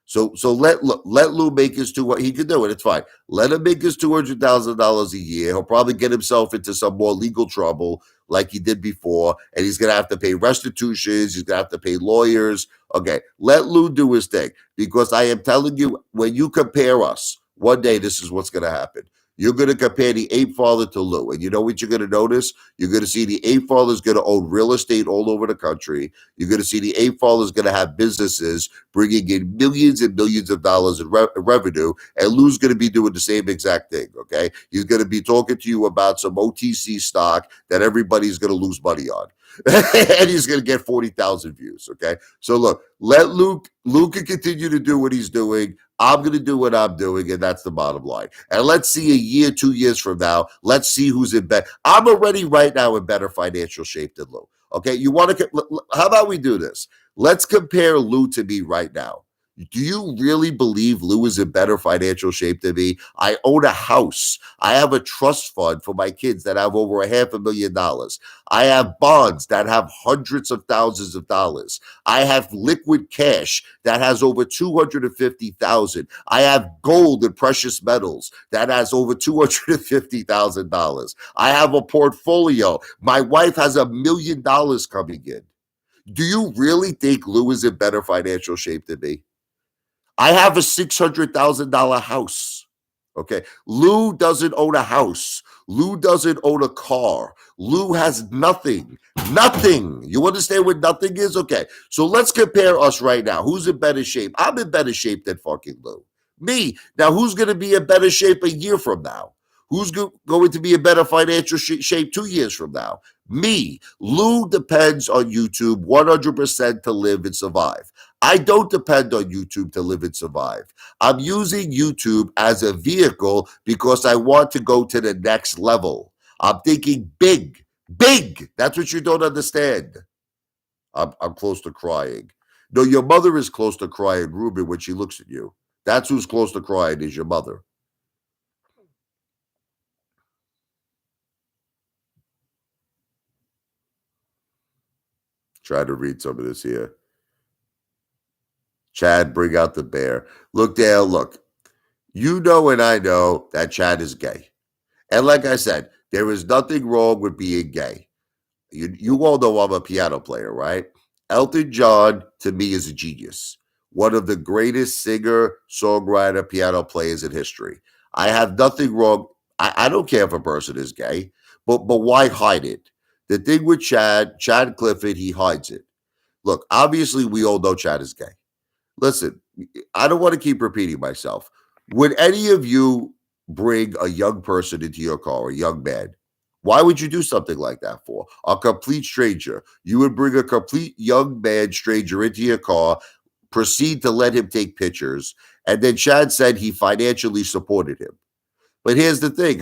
So let Lou make his he can do it. It's fine. Let him make his $200,000 a year. He'll probably get himself into some more legal trouble like he did before, and he's gonna have to pay restitutions. He's gonna have to pay lawyers. Okay, let Lou do his thing, because I am telling you, when you compare us, one day this is what's gonna happen. You're going to compare the Apefather to Lou. And you know what you're going to notice? You're going to see the Apefather is going to own real estate all over the country. You're going to see the Apefather is going to have businesses bringing in millions and millions of dollars in revenue. And Lou's going to be doing the same exact thing, okay? He's going to be talking to you about some OTC stock that everybody's going to lose money on. And he's going to get 40,000 views, okay? So look, let Lou can continue to do what he's doing. I'm going to do what I'm doing, and that's the bottom line. And let's see a year, 2 years from now, let's see who's in better. I'm already right now in better financial shape than Lou, okay? You want to, how about we do this? Let's compare Lou to me right now. Do you really believe Lou is in better financial shape than me? I own a house. I have a trust fund for my kids that have over $500,000. I have bonds that have hundreds of thousands of dollars. I have liquid cash that has over 250,000. I have gold and precious metals that has over $250,000. I have a portfolio. My wife has $1 million coming in. Do you really think Lou is in better financial shape than me? I have a $600,000 house. Okay. Lou doesn't own a house. Lou doesn't own a car. Lou has nothing. Nothing. You understand what nothing is? Okay. So let's compare us right now. Who's in better shape? I'm in better shape than fucking Lou. Me. Now, who's going to be in better shape a year from now? Who's going to be in better financial shape 2 years from now? Me. Lou depends on YouTube 100% to live and survive. I don't depend on YouTube to live and survive. I'm using YouTube as a vehicle because I want to go to the next level. I'm thinking big, big. That's what you don't understand. I'm close to crying. No, your mother is close to crying, Ruben, when she looks at you. That's who's close to crying is your mother. Try to read some of this here. Chad, bring out the bear. Look, Dale, look. You know and I know that Chad is gay. And like I said, there is nothing wrong with being gay. You all know I'm a piano player, right? Elton John, to me, is a genius. One of the greatest singer, songwriter, piano players in history. I have nothing wrong. I don't care if a person is gay, but why hide it? The thing with Chad Clifford, he hides it. Look, obviously, we all know Chad is gay. Listen, I don't want to keep repeating myself. Would any of you bring a young person into your car, a young man? Why would you do something like that for? A complete stranger. You would bring a complete young man stranger into your car, proceed to let him take pictures, and then Chad said he financially supported him. But here's the thing: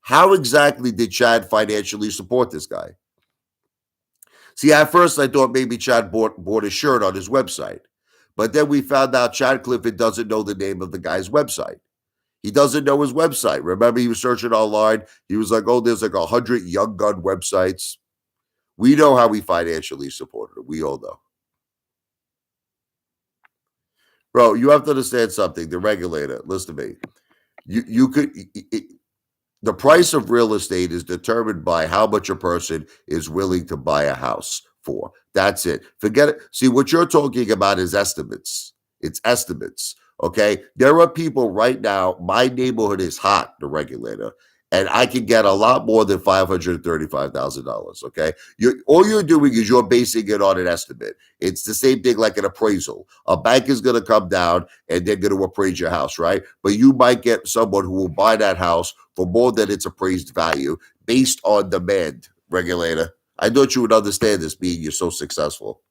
how exactly did Chad financially support this guy? See, at first I thought maybe Chad bought a shirt on his website. But then we found out Chad Clifford doesn't know the name of the guy's website. He doesn't know his website. Remember, he was searching online. He was like, oh, there's like 100 young gun websites. We know how he financially supported him. We all know. Bro, you have to understand something. The regulator, listen to me. You could the price of real estate is determined by how much a person is willing to buy a house for. That's it. Forget it. See, what you're talking about is estimates. It's estimates. Okay. There are people right now. My neighborhood is hot, the regulator, and I can get a lot more than $535,000. Okay. All you're doing is you're basing it on an estimate. It's the same thing like an appraisal. A bank is going to come down and they're going to appraise your house, right? But you might get someone who will buy that house for more than its appraised value based on demand, regulator. I thought you would understand this being you're so successful.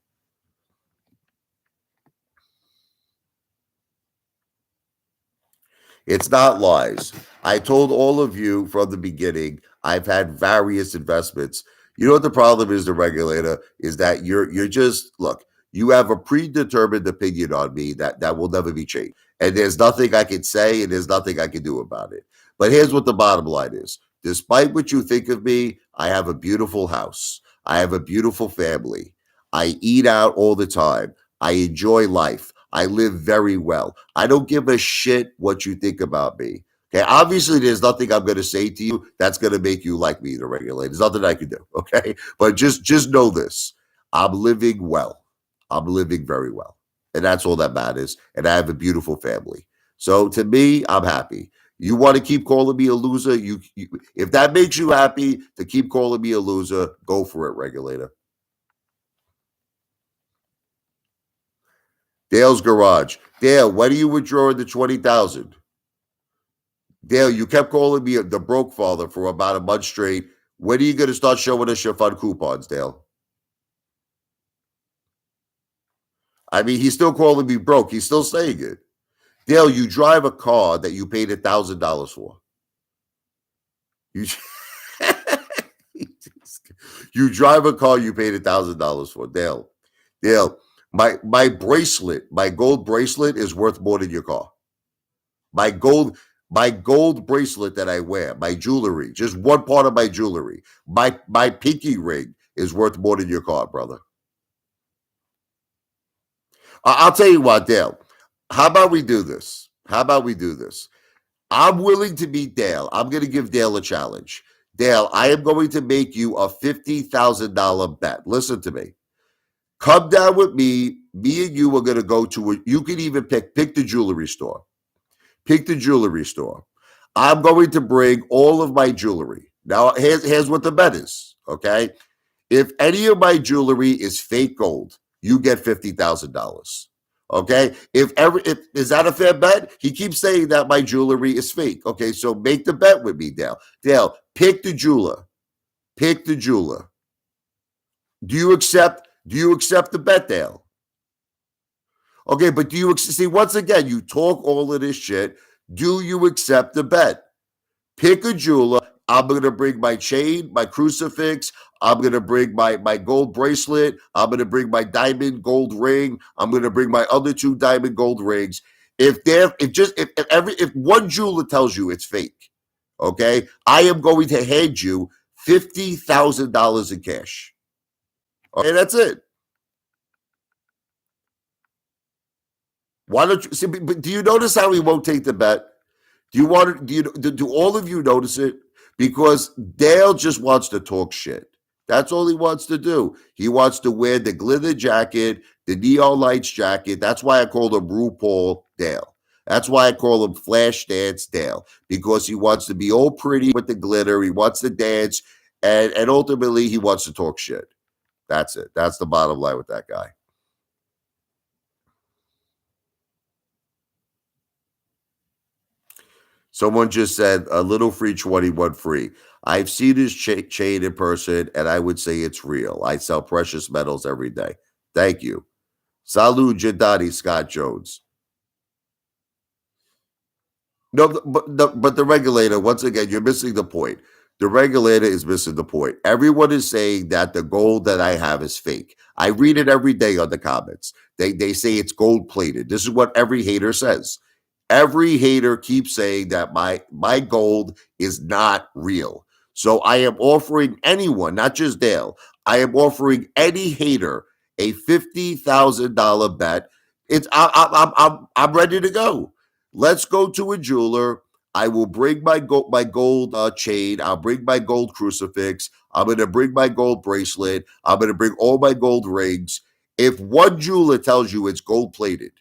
It's not lies. I told all of you from the beginning, I've had various investments. You know what the problem is, the regulator, is that you're just look, you have a predetermined opinion on me that will never be changed. And there's nothing I can say and there's nothing I can do about it. But here's what the bottom line is. Despite what you think of me, I have a beautiful house. I have a beautiful family. I eat out all the time. I enjoy life. I live very well. I don't give a shit what you think about me. Okay. Obviously, there's nothing I'm going to say to you that's going to make you like me to regulate. There's nothing I can do. Okay. But just know this. I'm living well. I'm living very well. And that's all that matters. And I have a beautiful family. So to me, I'm happy. You want to keep calling me a loser? You if that makes you happy to keep calling me a loser, go for it, regulator. Dale's garage. Dale, when are you withdrawing the 20,000? Dale, you kept calling me the broke father for about a month straight. When are you going to start showing us your fun coupons, Dale? I mean, he's still calling me broke. He's still saying it. Dale, you drive a car that you paid $1,000 for. You, you drive a car you paid $1,000 for. Dale, My bracelet, my gold bracelet is worth more than your car. My gold my gold bracelet that I wear, my jewelry, just one part of my jewelry, my pinky ring is worth more than your car, brother. I'll tell you what, Dale. How about we do this? How about we do this? I'm willing to meet Dale. I'm going to give Dale a challenge. Dale, I am going to make you a $50,000 bet. Listen to me. Come down with me. Me and you are going to go to you can even pick the jewelry store. Pick the jewelry store. I'm going to bring all of my jewelry. Now, here's what the bet is. Okay. If any of my jewelry is fake gold, you get $50,000. Okay. If is that a fair bet? He keeps saying that my jewelry is fake. Okay, so make the bet with me, Dale. Dale, pick the jeweler. Pick the jeweler. Do you accept the bet, Dale? Okay, but do you see once again, you talk all of this shit. Do you accept the bet? Pick a jeweler. I'm going to bring my chain, my crucifix. I'm going to bring my gold bracelet. I'm going to bring my diamond gold ring. I'm going to bring my other two diamond gold rings. If one jeweler tells you it's fake, okay, I am going to hand you $50,000 in cash. Okay, that's it. Why don't you see? But do you notice how he won't take the bet? Do you want to? Do all of you notice it? Because Dale just wants to talk shit. That's all he wants to do. He wants to wear the glitter jacket, the neon lights jacket. That's why I call him RuPaul Dale. That's why I call him Flashdance Dale, because he wants to be all pretty with the glitter. He wants to dance, and ultimately he wants to talk shit. That's it. That's the bottom line with that guy. Someone just said a little free 21 free. I've seen his chain in person, and I would say it's real. I sell precious metals every day. Thank you. Salud Jadadi Scott Jones. No, but the regulator, once again, you're missing the point. The regulator is missing the point. Everyone is saying that the gold that I have is fake. I read it every day on the comments. They say it's gold plated. This is what every hater says. Every hater keeps saying that my gold is not real. So I am offering anyone, not just Dale, I am offering any hater a $50,000 bet. I'm ready to go. Let's go to a jeweler. I will bring my gold chain. I'll bring my gold crucifix. I'm going to bring my gold bracelet. I'm going to bring all my gold rings. If one jeweler tells you it's gold plated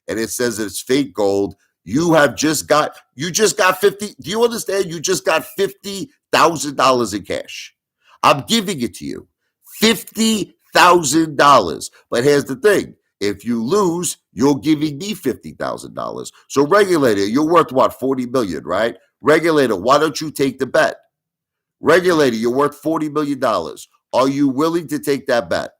and it says it's fake gold, you just got 50. Do you understand? You just got $50,000 in cash. I'm giving it to you. $50,000. But here's the thing. If you lose, you're giving me $50,000. So regulator, you're worth what? 40 million, right? Regulator, why don't you take the bet? Regulator, you're worth $40 million. Are you willing to take that bet?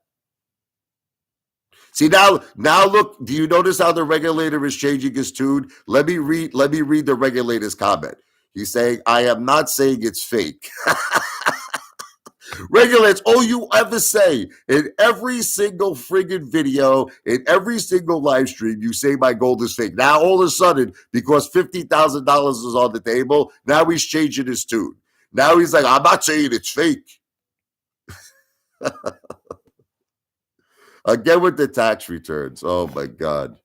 See now look, do you notice how the regulator is changing his tune? Let me read the regulator's comment. He's saying, I am not saying it's fake. Regulates all you ever say in every single friggin' video, in every single live stream, you say my gold is fake. Now all of a sudden, because $50,000 is on the table, now he's changing his tune. Now he's like, I'm not saying it's fake. Again with the tax returns. Oh my God.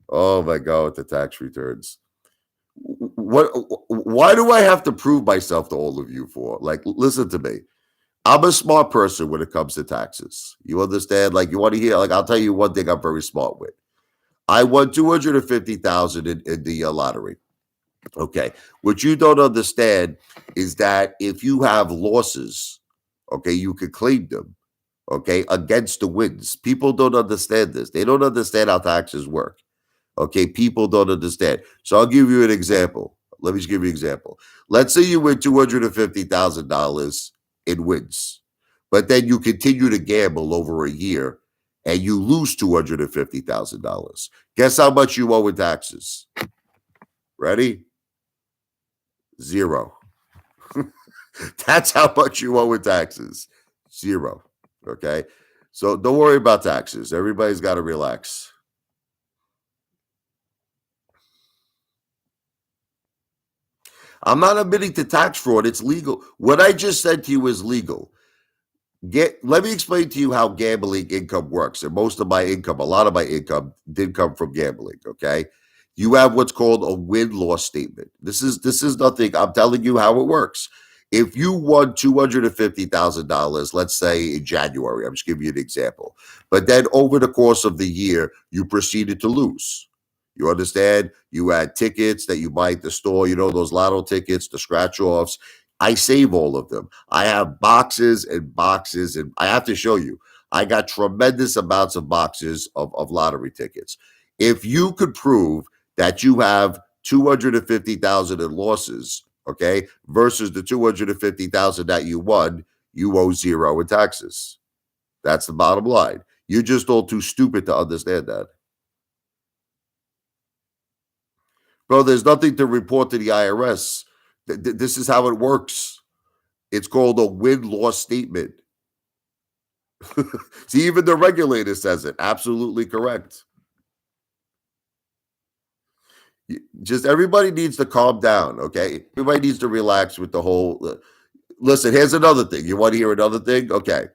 Oh my God, with the tax returns. What? Why do I have to prove myself to all of you for? Like, listen to me. I'm a smart person when it comes to taxes. You understand? Like, you want to hear? Like, I'll tell you one thing I'm very smart with. I won 250,000 in the lottery. Okay. What you don't understand is that if you have losses, okay, you can claim them, okay, against the wins. People don't understand this. They don't understand how taxes work. Okay, people don't understand. So I'll give you an example. Let me just give you an example. Let's say you win $250,000 in wins, but then you continue to gamble over a year and you lose $250,000. Guess how much you owe in taxes? Ready? Zero. That's how much you owe in taxes. Zero. Okay. So don't worry about taxes. Everybody's got to relax. I'm not admitting to tax fraud. It's legal. What I just said to you is legal. Let me explain to you how gambling income works. And most of my income, a lot of my income did come from gambling. Okay. You have what's called a win-loss statement. This is nothing. I'm telling you how it works. If you won $250,000, let's say in January, I'm just giving you an example, but then over the course of the year, you proceeded to lose. You understand? You had tickets that you buy at the store, those lotto tickets, the scratch offs. I save all of them. I have boxes and boxes, and I have to show you. I got tremendous amounts of boxes of lottery tickets. If you could prove that you have 250,000 in losses, okay, versus the 250,000 that you won, you owe zero in taxes. That's the bottom line. You're just all too stupid to understand that. Bro, there's nothing to report to the IRS. This is how it works. It's called a win-loss statement. See, even the regulator says it. Absolutely correct. Just everybody needs to calm down, okay? Everybody needs to relax with the whole. Listen, here's another thing. You want to hear another thing? Okay.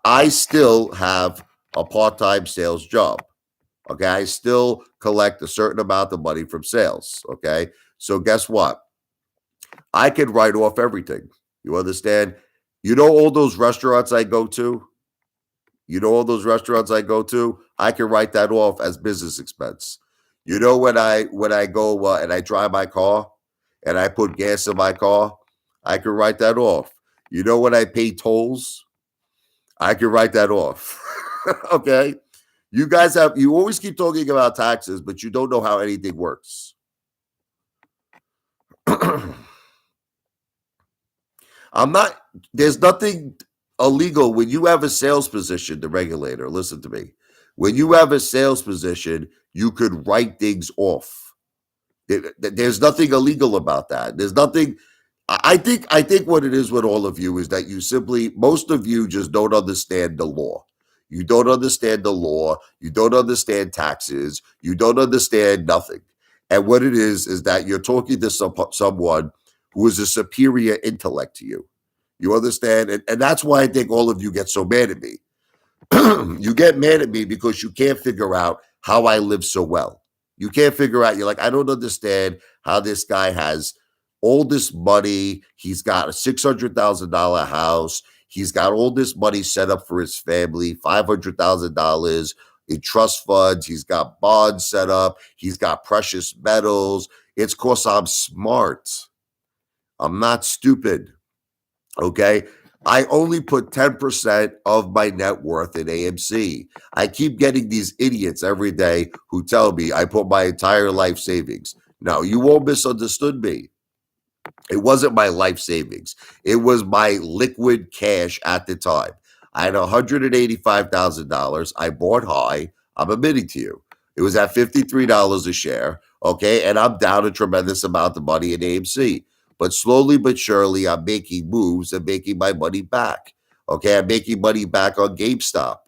I still have a part-time sales job. Okay. I still collect a certain amount of money from sales. Okay. So guess what? I can write off everything. You understand? You know all those restaurants I go to? All those restaurants I go to? I can write that off as business expense. When I go and I drive my car and I put gas in my car, I can write that off. When I pay tolls, I can write that off. Okay? You always keep talking about taxes, but you don't know how anything works. There's nothing illegal when you have a sales position, the regulator, listen to me. When you have a sales position, you could write things off. There's nothing illegal about that. There's nothing. I think what it is with all of you is that most of you just don't understand the law. You don't understand the law. You don't understand taxes. You don't understand nothing. And what it is that you're talking to someone who is a superior intellect to you. You understand? And that's why I think all of you get so mad at me. You get mad at me because you can't figure out how I live so well. You can't figure out, you're like, I don't understand how this guy has all this money. He's got a $600,000 house. He's got all this money set up for his family, $500,000 in trust funds. He's got bonds set up. He's got precious metals. It's because I'm smart. I'm not stupid. Okay. I only put 10% of my net worth in AMC. I keep getting these idiots every day who tell me I put my entire life savings. No, you all misunderstood me. It wasn't my life savings. It was my liquid cash at the time. I had $185,000. I bought high. I'm admitting to you. It was at $53 a share. Okay. And I'm down a tremendous amount of money in AMC. But slowly but surely, I'm making moves and making my money back. Okay. I'm making money back on GameStop.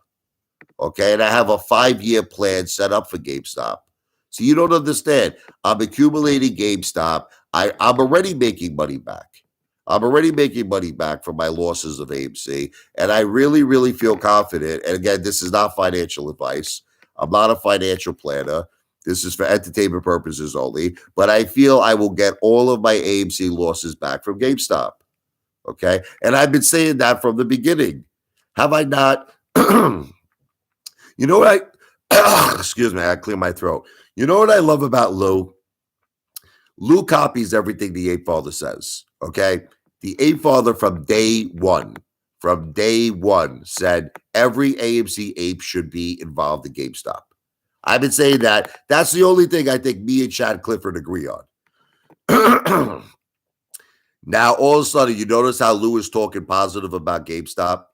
Okay. And I have a 5-year plan set up for GameStop. So you don't understand. I'm accumulating GameStop. I'm already making money back. I'm already making money back from my losses of AMC. And I really, really feel confident. And again, this is not financial advice. I'm not a financial planner. This is for entertainment purposes only. But I feel I will get all of my AMC losses back from GameStop. Okay. And I've been saying that from the beginning. Have I not? You know what excuse me, I clear my throat. You know what I love about Lou? Lou copies everything the Apefather says. Okay. The Apefather from day one said every AMC ape should be involved in GameStop. I've been saying that. That's the only thing I think me and Chad Clifford agree on. Now, all of a sudden, you notice how Lou is talking positive about GameStop?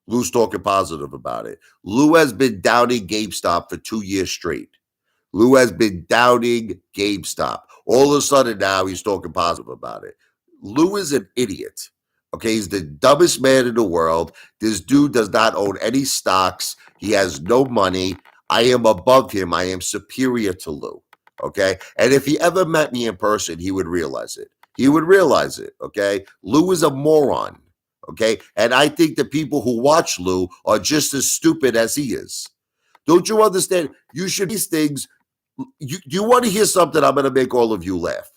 Lou's talking positive about it. Lou has been downing GameStop for 2 years straight. Lou has been downing GameStop. All of a sudden now he's talking positive about it. Lou is an idiot. Okay, he's the dumbest man in the world. This dude does not own any stocks. He has no money. I am above him. I am superior to Lou. Okay. And if he ever met me in person, he would realize it. He would realize it. Okay. Lou is a moron. Okay. And I think the people who watch Lou are just as stupid as he is. Don't you understand? You should these things. Do you want to hear something? I'm going to make all of you laugh.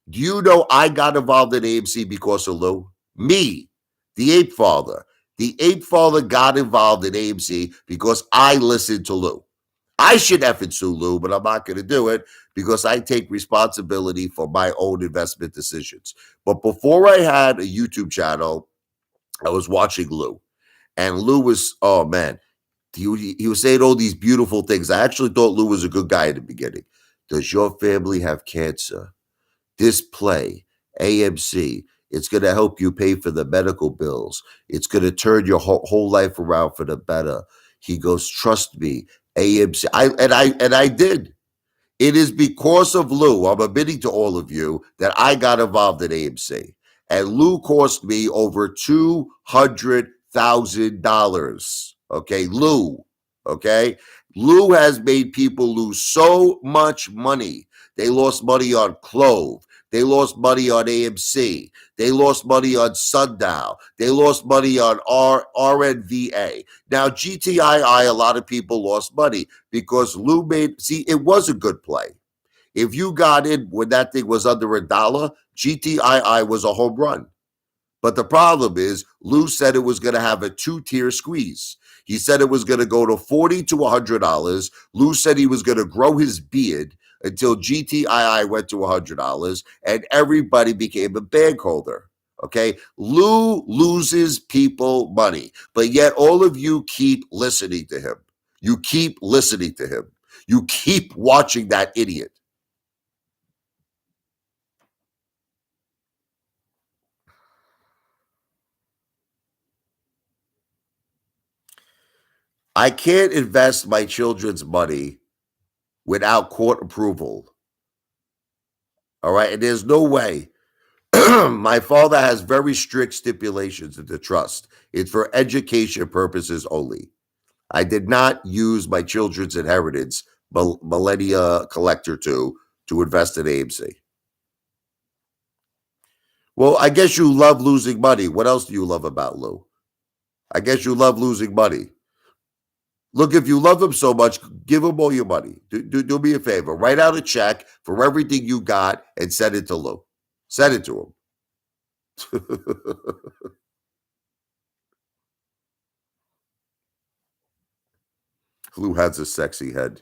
Do you know I got involved in AMC because of Lou? Me, the Ape Father. The Ape Father got involved in AMC because I listened to Lou. I should effing sue Lou, but I'm not going to do it because I take responsibility for my own investment decisions. But before I had a YouTube channel, I was watching Lou. And Lou was, oh man, he was saying all these beautiful things. I actually thought Lou was a good guy in the beginning. Does your family have cancer? This play, AMC, it's going to help you pay for the medical bills. It's going to turn your whole life around for the better. He goes, trust me, AMC. I did. It is because of Lou, I'm admitting to all of you, that I got involved in AMC. And Lou cost me over $200,000. Okay, Lou. Okay. Lou has made people lose so much money. They lost money on Clove. They lost money on AMC. They lost money on Sundial. They lost money on RNVA. Now, GTII, a lot of people lost money because Lou see, it was a good play. If you got in when that thing was under $1, GTII was a home run. But the problem is, Lou said it was going to have a two-tier squeeze. He said it was going to go to $40 to $100. Lou said he was going to grow his beard until GTII went to $100, and everybody became a bag holder. Okay, Lou loses people money, but yet all of you keep listening to him. You keep listening to him. You keep watching that idiot. I can't invest my children's money without court approval. All right. And there's no way. My father has very strict stipulations in the trust. It's for education purposes only. I did not use my children's inheritance, millennia collector to invest in AMC. Well, I guess you love losing money. What else do you love about Lou? I guess you love losing money. Look, if you love him so much, give him all your money. Do me a favor. Write out a check for everything you got and send it to Lou. Send it to him. Lou has a sexy head.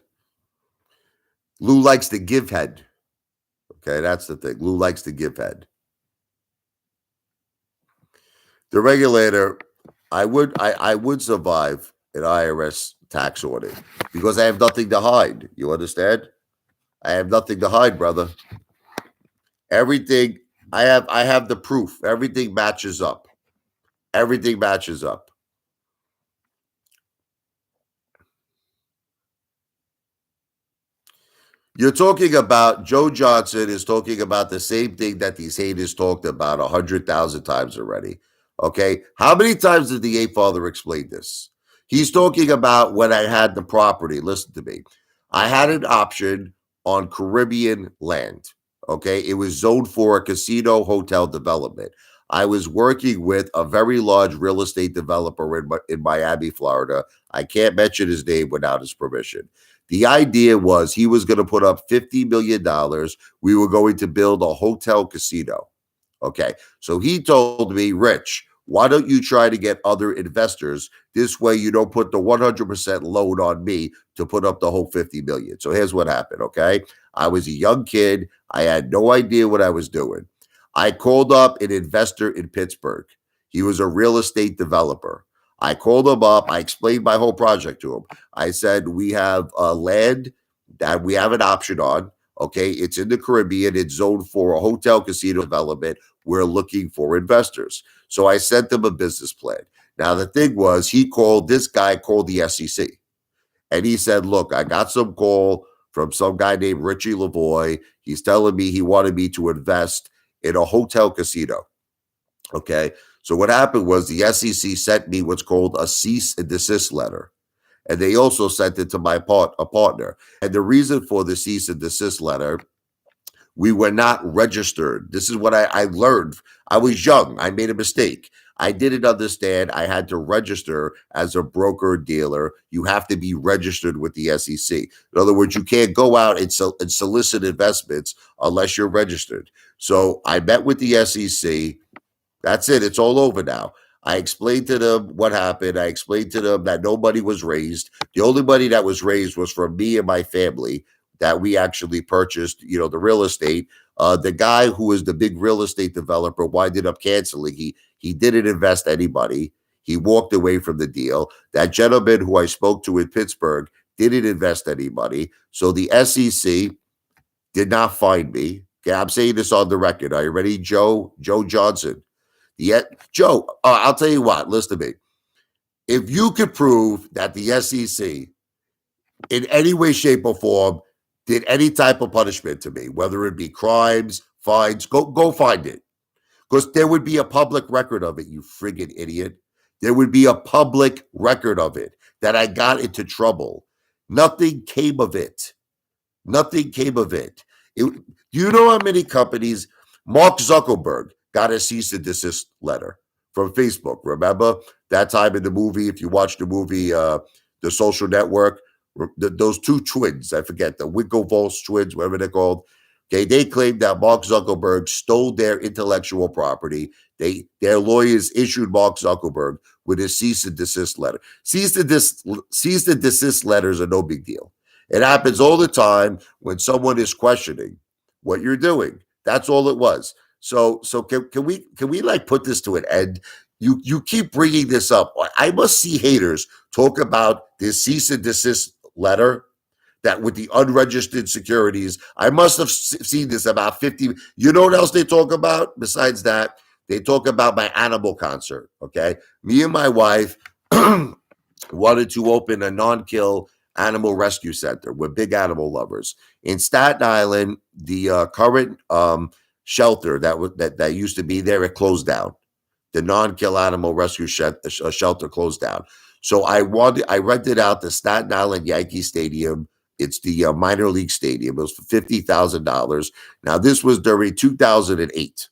Lou likes to give head. Okay, that's the thing. Lou likes to give head. The regulator, I would survive an IRS tax audit because I have nothing to hide. You understand? I have nothing to hide, brother. Everything I have the proof. Everything matches up. Everything matches up. You're talking about Joe Johnson is talking about the same thing that these haters talked about 100,000 times already. Okay. How many times did the Ape Father explain this? He's talking about when I had the property. Listen to me. I had an option on Caribbean land. Okay. It was zoned for a casino hotel development. I was working with a very large real estate developer in Miami, Florida. I can't mention his name without his permission. The idea was he was going to put up $50 million. We were going to build a hotel casino. Okay. So he told me, Rich, why don't you try to get other investors? This way you don't put the 100% load on me to put up the whole 50 million. So here's what happened. Okay. I was a young kid. I had no idea what I was doing. I called up an investor in Pittsburgh. He was a real estate developer. I called him up. I explained my whole project to him. I said, we have land that we have an option on. Okay. It's in the Caribbean. It's zoned for a hotel casino development. We're looking for investors. So I sent them a business plan. Now, the thing was, this guy called the SEC. And he said, look, I got some call from some guy named Richie Lavoie. He's telling me he wanted me to invest in a hotel casino. Okay. So what happened was the SEC sent me what's called a cease and desist letter. And they also sent it to a partner. And the reason for the cease and desist letter, we were not registered. This is what I learned. I was young. I made a mistake. I didn't understand. I had to register as a broker dealer. You have to be registered with the SEC. In other words, you can't go out and solicit investments unless you're registered. So I met with the SEC. That's it. It's all over now. I explained to them what happened. I explained to them that nobody was raised. The only money that was raised was from me and my family that we actually purchased, the real estate. The guy who was the big real estate developer winded up canceling. He didn't invest anybody. He walked away from the deal. That gentleman who I spoke to in Pittsburgh didn't invest anybody. So the SEC did not find me. Okay, I'm saying this on the record. Are you ready, Joe? Joe Johnson. Joe, I'll tell you what, listen to me. If you could prove that the SEC in any way, shape, or form did any type of punishment to me, whether it be crimes, fines, go find it. Because there would be a public record of it, you friggin' idiot. There would be a public record of it that I got into trouble. Nothing came of it. Nothing came of it. Do you know how many companies Mark Zuckerberg got a cease and desist letter from Facebook? Remember that time in the movie, if you watch the movie, The Social Network, those two twins, I forget, the Winklevoss twins, whatever they're called. Okay, they claimed that Mark Zuckerberg stole their intellectual property. Their lawyers issued Mark Zuckerberg with a cease and desist letter. Cease and desist letters are no big deal. It happens all the time when someone is questioning what you're doing. That's all it was. So can we like put this to an end? You keep bringing this up. I must see haters talk about this cease and desist letter that with the unregistered securities. I must have seen this about 50. You know what else they talk about besides that? They talk about my animal concert. Okay, me and my wife wanted to open a non-kill animal rescue center. We're big animal lovers. In Staten Island, the current shelter that used to be there, it closed down. The non-kill animal rescue shelter closed down. So I rented out the Staten Island Yankee Stadium. It's the minor league stadium. It was for $50,000. Now this was during 2008.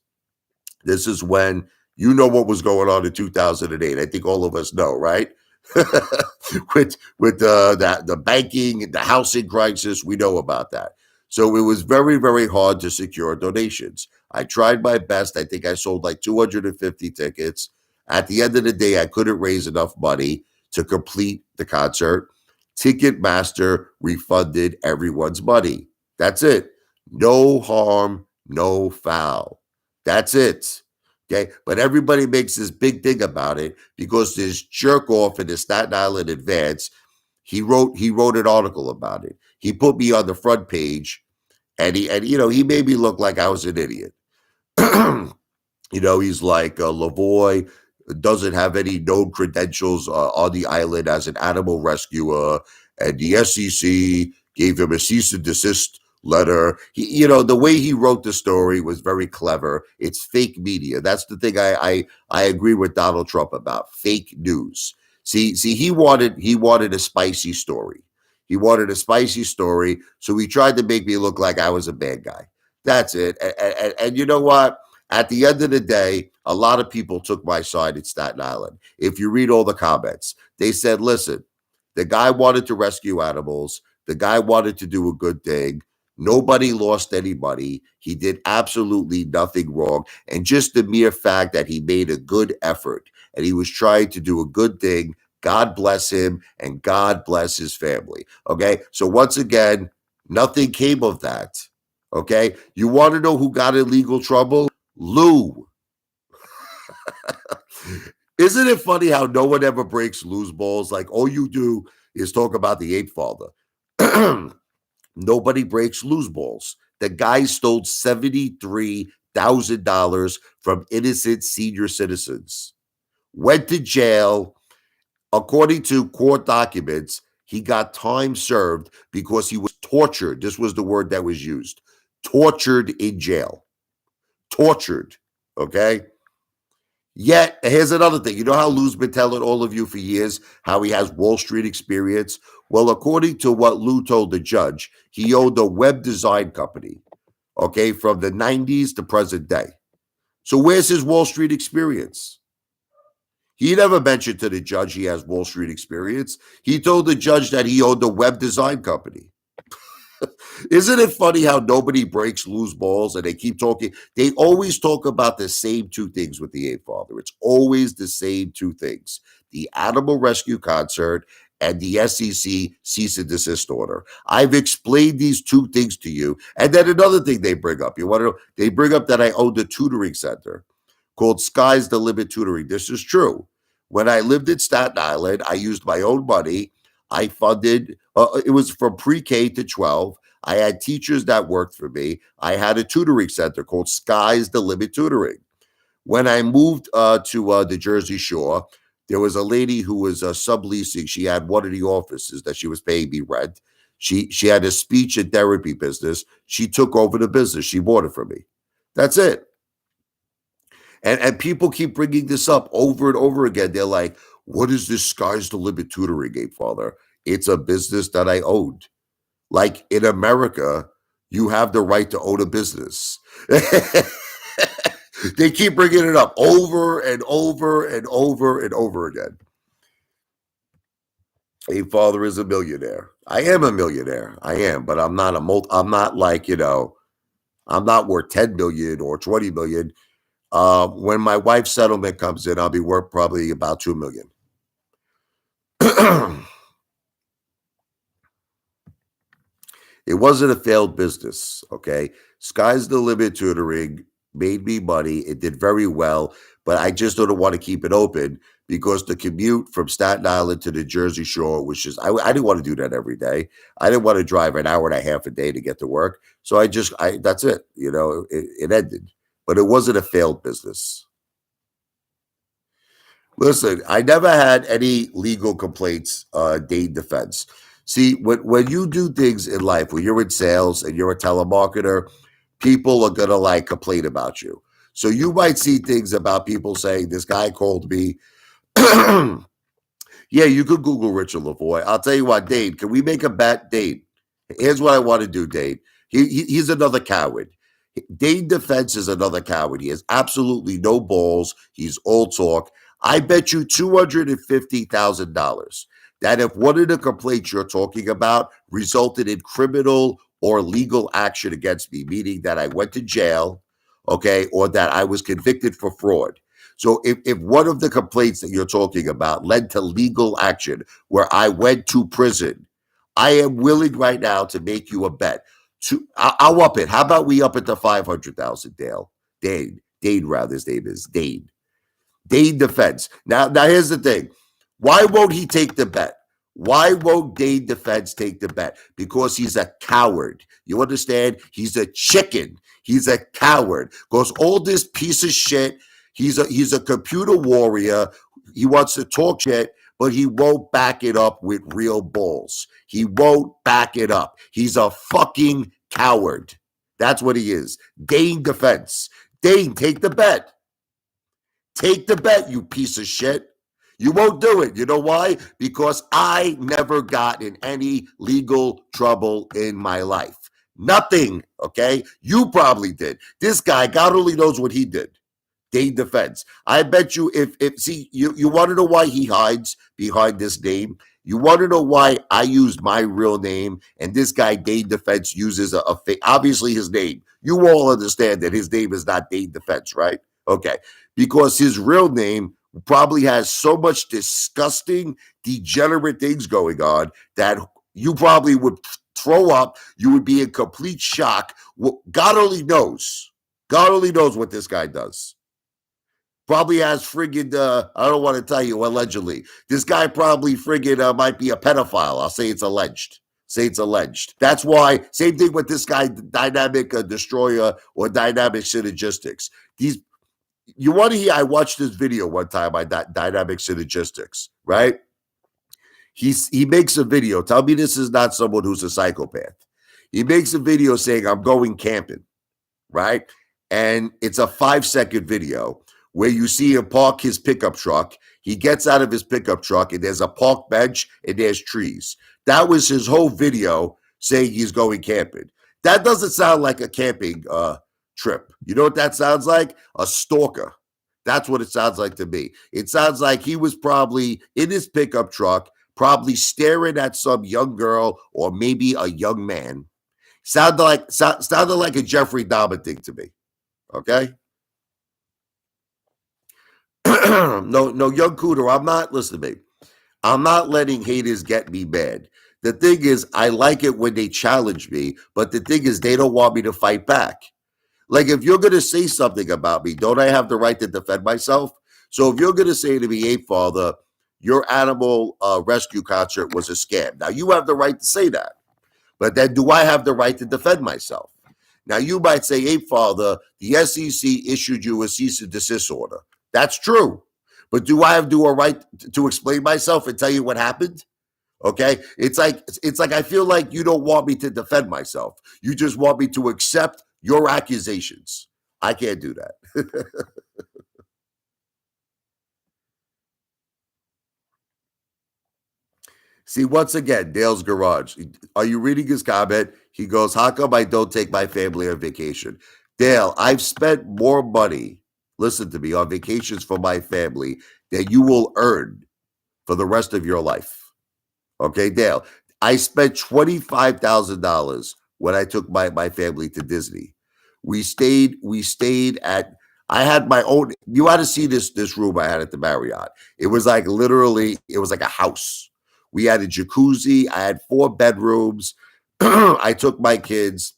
This is when you know what was going on in 2008. I think all of us know, right? with the banking, the housing crisis, we know about that. So it was very, very hard to secure donations. I tried my best. I think I sold like 250 tickets. At the end of the day, I couldn't raise enough money to complete the concert. Ticketmaster refunded everyone's money. That's it. No harm, no foul. That's it. Okay, but everybody makes this big thing about it because this jerk off in the Staten Island Advance, he wrote an article about it. He put me on the front page, and he made me look like I was an idiot. He's like Lavoie doesn't have any known credentials on the island as an animal rescuer, and the SEC gave him a cease and desist letter. The way he wrote the story was very clever. It's fake media. That's the thing I agree with Donald Trump about. Fake news. See, he wanted a spicy story. He wanted a spicy story, so he tried to make me look like I was a bad guy. That's it. And you know what? At the end of the day, a lot of people took my side in Staten Island. If you read all the comments, they said, listen, the guy wanted to rescue animals. The guy wanted to do a good thing. Nobody lost anybody. He did absolutely nothing wrong. And just the mere fact that he made a good effort and he was trying to do a good thing, God bless him and God bless his family. Okay. So once again, nothing came of that. Okay. You want to know who got in legal trouble? Lou. Isn't it funny how no one ever breaks Lou's balls? Like all you do is talk about the Apefather. Nobody breaks Lou's balls. The guy stole $73,000 from innocent senior citizens. Went to jail. According to court documents, he got time served because he was tortured. This was the word that was used. Tortured in jail. Tortured. Okay? Yet, here's another thing. You know how Lou's been telling all of you for years how he has Wall Street experience? Well, according to what Lou told the judge, he owned a web design company, okay, from the 90s to present day. So where's his Wall Street experience? He never mentioned to the judge he has Wall Street experience. He told the judge that he owned a web design company. Isn't it funny how nobody breaks loose balls and they keep talking? They always talk about the same two things with the Apefather. It's always the same two things: the animal rescue concert and the SEC cease and desist order. I've explained these two things to you. And then another thing they bring up. You want to know? They bring up that I owned a tutoring center called Sky's the Limit Tutoring. This is true. When I lived in Staten Island, I used my own money. I funded, it was from pre-K to 12. I had teachers that worked for me. I had a tutoring center called Sky's the Limit Tutoring. When I moved to the Jersey Shore, there was a lady who was subleasing. She had one of the offices that she was paying me rent. She had a speech and therapy business. She took over the business. She bought it from me. That's it. And people keep bringing this up over and over again. They're like, what is this Sky's the Limit tutoring, Apefather? It's a business that I owned. Like in America, you have the right to own a business. They keep bringing it up over and over and over and over again. Apefather is a millionaire. I am a millionaire. I am, but I'm not I'm not like, I'm not worth 10 million or 20 million. When my wife's settlement comes in, I'll be worth probably about 2 million. It wasn't a failed business, okay? Sky's the Limit tutoring made me money. It did very well, but I just don't want to keep it open because the commute from Staten Island to the Jersey Shore was just, I didn't want to do that every day. I didn't want to drive an hour and a half a day to get to work. So that's it. It ended, but it wasn't a failed business. Listen, I never had any legal complaints, Dane defense. See, when you do things in life, when you're in sales and you're a telemarketer, people are gonna like complain about you. So you might see things about people saying, "This guy called me." Yeah, you could Google Richard Lavoie. I'll tell you what, Dane. Can we make a bet, Dane? Here's what I want to do, Dane. He's another coward. Dane Defense is another coward. He has absolutely no balls. He's all talk. I bet you $250,000 that if one of the complaints you're talking about resulted in criminal or legal action against me, meaning that I went to jail, okay, or that I was convicted for fraud. So if one of the complaints that you're talking about led to legal action where I went to prison, I am willing right now to make you a bet. I'll up it. How about we up it to 500,000, Dale? Dane, rather, his name is Dane. Dane Defense. Now here's the thing. Why won't he take the bet? Why won't Dane Defense take the bet? Because he's a coward. You understand? He's a chicken. He's a coward. Because all this piece of shit, he's a computer warrior. He wants to talk shit, but he won't back it up with real balls. He won't back it up. He's a fucking coward. That's what he is. Dane Defense. Dane, take the bet. Take the bet, you piece of shit. You won't do it. You know why? Because I never got in any legal trouble in my life. Nothing, okay? You probably did. This guy, God only knows what he did. Dane Defense. I bet you you want to know why he hides behind this name? You want to know why I used my real name and this guy, Dane Defense, uses obviously his name. You all understand that his name is not Dane Defense, right? Okay. Because his real name probably has so much disgusting, degenerate things going on that you probably would throw up. You would be in complete shock. God only knows. God only knows what this guy does. Probably has friggin', I don't want to tell you, allegedly. This guy probably friggin' might be a pedophile. I'll say it's alleged. That's why, same thing with this guy, Dynamic Destroyer or Dynamic Synergistics. You want to hear, I watched this video one time by Dynamic Synergistics, right? He makes a video. Tell me this is not someone who's a psychopath. He makes a video saying, I'm going camping, right? And it's a 5-second video where you see him park his pickup truck. He gets out of his pickup truck and there's a park bench and there's trees. That was his whole video saying he's going camping. That doesn't sound like a camping trip. You know what that sounds like? A stalker. That's what it sounds like to me. It sounds like he was probably in his pickup truck, probably staring at some young girl or maybe a young man. Sounded like a Jeffrey Dahmer thing to me. Okay. No, young Cooter, I'm not, listen to me. I'm not letting haters get me mad. The thing is, I like it when they challenge me, but the thing is, they don't want me to fight back. Like, if you're going to say something about me, don't I have the right to defend myself? So if you're going to say to me, Apefather, your animal rescue concert was a scam. Now, you have the right to say that. But then do I have the right to defend myself? Now, you might say, Apefather, the SEC issued you a cease and desist order. That's true. But do I have a right to explain myself and tell you what happened? Okay? It's like I feel like you don't want me to defend myself. You just want me to accept your accusations. I can't do that. See, once again, Dale's Garage. Are you reading his comment? He goes, how come I don't take my family on vacation? Dale, I've spent more money, listen to me, on vacations for my family than you will earn for the rest of your life. Okay, Dale, I spent $25,000 when I took my family to Disney. We stayed at, I had my own, you ought to see this room I had at the Marriott. It was like literally, it was like a house. We had a jacuzzi. I had 4 bedrooms. I took my kids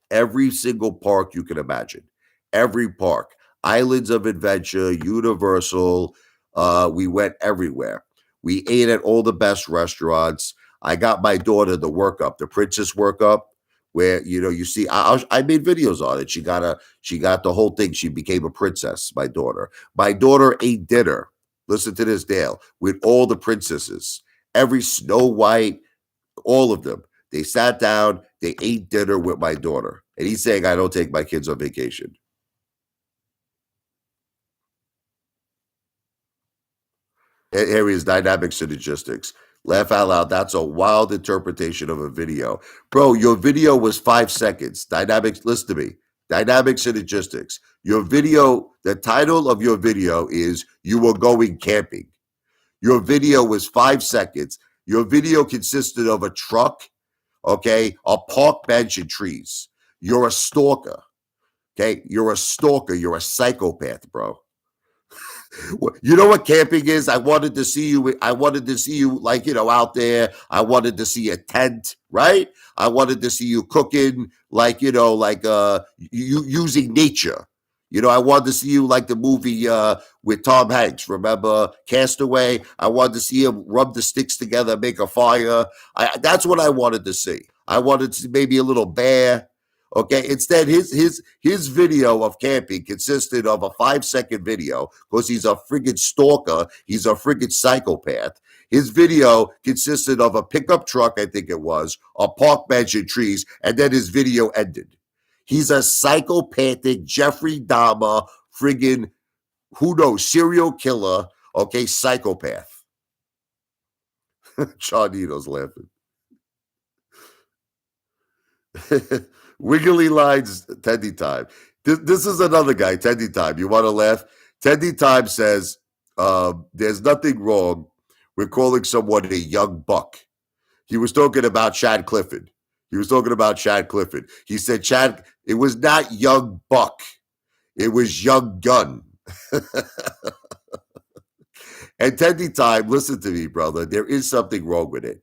every single park you can imagine. Every park. Islands of Adventure, Universal. We went everywhere. We ate at all the best restaurants. I got my daughter the workup, the princess workup, where you see I made videos on it. She got the whole thing. She became a princess. My daughter. My daughter ate dinner. Listen to this, Dale, with all the princesses, every Snow White, all of them. They sat down. They ate dinner with my daughter, and he's saying I don't take my kids on vacation. Here is dynamic synergistics. Laugh out loud. That's a wild interpretation of a video. Bro, your video was 5 seconds. Dynamics, listen to me. Dynamic synergistics. Your video, the title of your video is You Were Going Camping. Your video was 5 seconds. Your video consisted of a truck, okay, a park bench and trees. You're a stalker, okay? You're a stalker. You're a psychopath, bro. You know what camping is? I wanted to see you. I wanted to see you like, out there. I wanted to see a tent, right? I wanted to see you cooking, like, you using nature. I wanted to see you like the movie with Tom Hanks. Remember Castaway? I wanted to see him rub the sticks together, make a fire. That's what I wanted to see. I wanted to see maybe a little bear. Okay. Instead, his video of camping consisted of a 5-second video because he's a friggin' stalker. He's a friggin' psychopath. His video consisted of a pickup truck, I think it was, a park bench and trees, and then his video ended. He's a psychopathic Jeffrey Dahmer, friggin', who knows, serial killer, okay, psychopath. Charnito's laughing. Wiggly lines, Tendy Time. This is another guy, Tendy Time. You want to laugh? Tendy Time says, there's nothing wrong with calling someone a young buck. He was talking about Chad Clifford. He said, Chad, it was not young buck. It was young gun. And Tendy Time, listen to me, brother. There is something wrong with it.